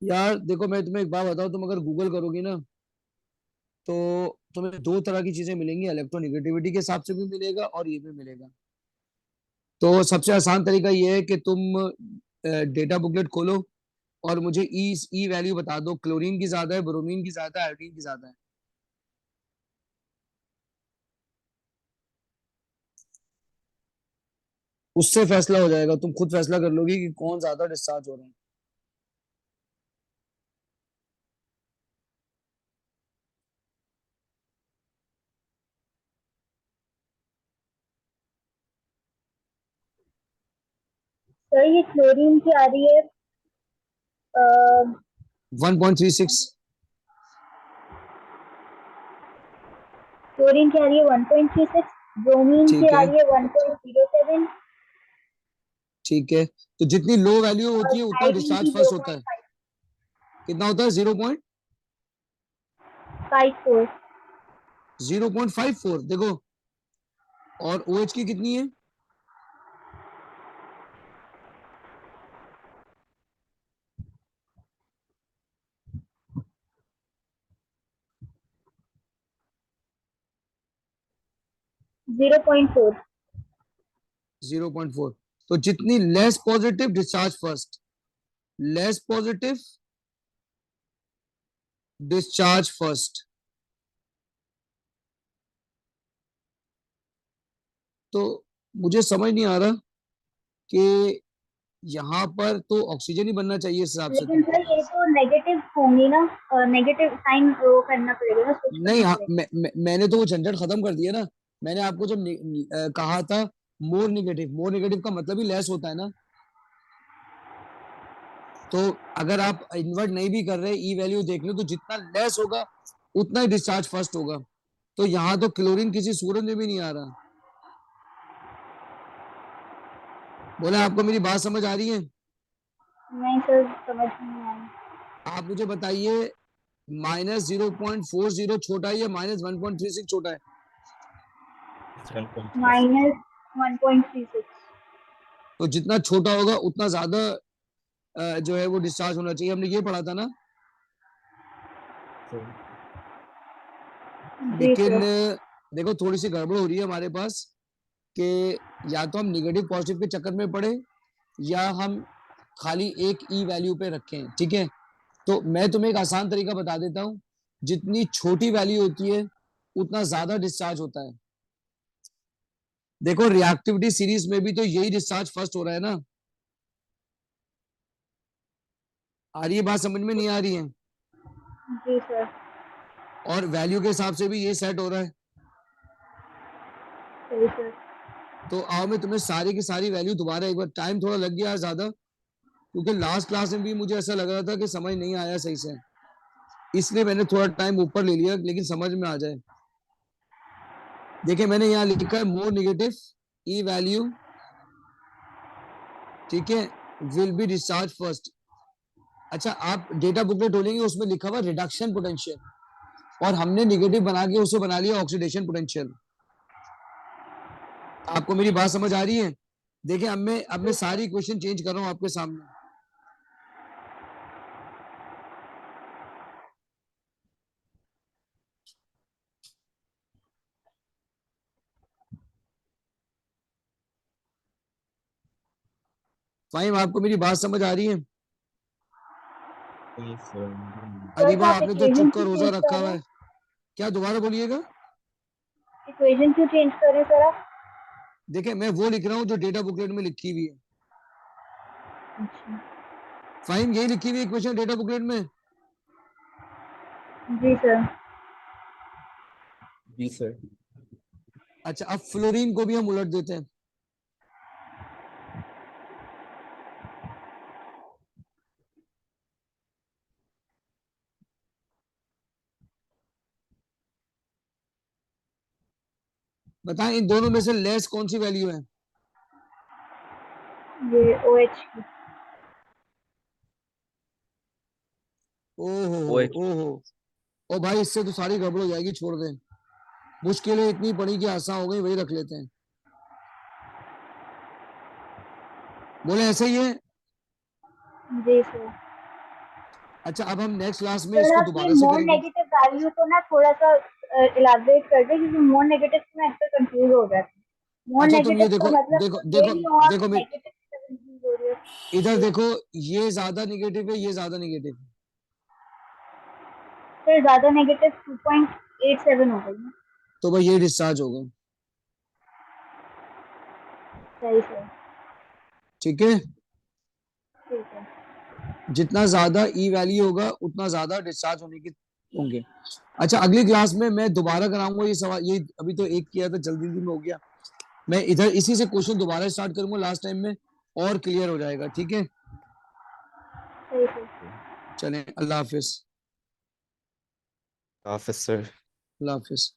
यार देखो मैं तुम्हें एक बात बताऊं, तुम अगर गूगल करोगी ना तो तुम्हें दो तरह की चीजें मिलेंगी, इलेक्ट्रोनिगेटिविटी के हिसाब से भी मिलेगा और ये भी मिलेगा। तो सबसे आसान तरीका ये है कि तुम डेटा बुकलेट खोलो और मुझे ई वैल्यू बता दो, क्लोरीन की ज्यादा है, ब्रोमीन की ज्यादा है, आयोडीन की ज्यादा है। उससे फैसला हो जाएगा, तुम खुद फैसला कर लोगी कि कौन ज्यादा डिस्चार्ज हो रहा है। सर ये क्लोरीन की आ रही है 1.36। क्लोरीन की आ रही है 1.36, ब्रोमीन की ठीक आ है, रही है 1.07 ठीक है। तो जितनी लो वैल्यू होती है और उतना आयोडीन डिस्चार्ज की फर्स्ट होता है। 0.54। कितना होता है? 0.54 देखो। और OH की कितनी है? Zero point 0.4। तो जितनी less positive discharge first, less positive discharge first. तो मुझे समझ नहीं आ रहा कि यहाँ पर तो ऑक्सीजन ही बनना चाहिए इस हिसाब से लेकिन तो। सर ये तो नेगेटिव होंगी ना, नेगेटिव साइन वो करना पड़ेगा ना, स्विच नहीं, करना हाँ, पड़ेगा। मैंने तो वो झंझट खत्म कर दिया ना। मैंने आपको जब कहा था मोर निगेटिव, मोर निगेटिव का मतलब ही लेस होता है ना। तो अगर आप इन्वर्ट नहीं भी कर रहे, ई वैल्यू देख लो, तो जितना लेस होगा उतना ही डिस्चार्ज फर्स्ट होगा। तो यहाँ तो क्लोरीन किसी सूरत में भी नहीं आ रहा। बोला, आपको मेरी बात समझ आ रही है? नहीं सर समझ नहीं आया। आप मुझे बताइए, -0.40 छोटा है या -1.36 छोटा है? -1.36। तो जितना छोटा होगा उतना ज्यादा जो है वो डिस्चार्ज होना चाहिए, हमने ये पढ़ा था ना। जी लेकिन सर। देखो थोड़ी सी गड़बड़ हो रही है हमारे पास कि या तो हम निगेटिव पॉजिटिव के चक्कर में पड़े या हम खाली एक ई वैल्यू पे रखें, ठीक है। तो मैं तुम्हें एक आसान तरीका बता देता हूं, जितनी छोटी वैल्यू होती है उतना ज्यादा डिस्चार्ज होता है। देखो रिएक्टिविटी सीरीज में भी तो यही डिस्चार्ज फर्स्ट हो रहा है ना। आ रही है बात समझ में? नहीं आ रही है? जी सर। और वैल्यू के हिसाब से भी ये सेट हो रहा है। सही सर। तो आओ मैं तुम्हें सारी की सारी वैल्यू दोबारा एक बार, टाइम थोड़ा लग गया ज्यादा क्योंकि लास्ट क्लास में भी मुझे ऐसा लग रहा था कि समझ नहीं आया सही से, इसलिए मैंने थोड़ा टाइम ऊपर ले लिया, लेकिन समझ में आ जाए। देखिए मैंने यहाँ लिखा है मोर निगेटिव ई वैल्यू, ठीक है, विल बी डिस्चार्ज फर्स्ट। अच्छा, आप डेटा बुकलेट खोलेंगे, उसमें लिखा हुआ रिडक्शन पोटेंशियल और हमने निगेटिव बना के उसे बना लिया ऑक्सीडेशन पोटेंशियल। आपको मेरी बात समझ आ रही है? देखिए अब मैं सारी क्वेश्चन चेंज कर रहा हूँ आपके सामने। फाइम, आपको मेरी बात समझ आ रही है? Yes, sir. अली तो भाई, आप आपने तो इक्वेशन चुप का क्यों रोजा चेंज रखा कर हुआ रहे है। हैं? क्या, दोबारा बोलिएगा? इक्वेशन क्यों चेंज कर रहे हैं सर आप? देखिए, मैं वो लिख रहा हूँ जो डेटा बुकलेट में लिखी हुई है। अच्छा, फाइम, यही लिखी हुई इक्वेशन डेटा बुकलेट में। जी सर। जी सर। अच्छा, अब फ्लोरीन को भी हम उलट देते हैं। बताएं, इन दोनों में से लेस कौन सी वैल्यू है? ये OH की। ओहो OH. ओहो, ओ भाई, इससे तो सारी गड़बड़ हो जाएगी, छोड़ दें। मुश्किलें इतनी पड़ी कि आसान हो गई, वही रख लेते हैं। बोले ऐसे ही है? जी सर। अच्छा, अब हम नेक्स्ट क्लास में सर इसको आप ये दोबारा से मोर करेंगे। नेगेटिव वैल्यू को ना थोड़ा सा इलाबरेट कर दे, क्योंकि मोर नेगेटिव में अक्सर कंफ्यूज हो जाते हैं। मोर अच्छा, तुम नेगेटिव ये का देखो मतलब देखो तो ये देखो नहीं होगा देखो कि नेगेटिव कंफ्यूज हो रही है। इधर देखो, ये ज्यादा निगेटिव है, ये ज्यादा निगेटिव है। सर ज्यादा नेगेटिव 2.87 हो गई है। तो भाई ये डिस्चार्ज हो गए। सही सर। ठीक है, ठीक है। जितना ज्यादा ई वैल्यू होगा उतना ज्यादा डिस्चार्ज होने के होंगे। अच्छा, अगली क्लास में मैं दोबारा कराऊंगा ये सवाल। ये अभी तो एक किया था, जल्दी जल्दी में हो गया। मैं इधर इसी से क्वेश्चन दोबारा स्टार्ट करूंगा लास्ट टाइम में, और क्लियर हो जाएगा। ठीक है, सही सर। चलें, अल्लाह हाफिज। Officer. अल्लाह हाफिज।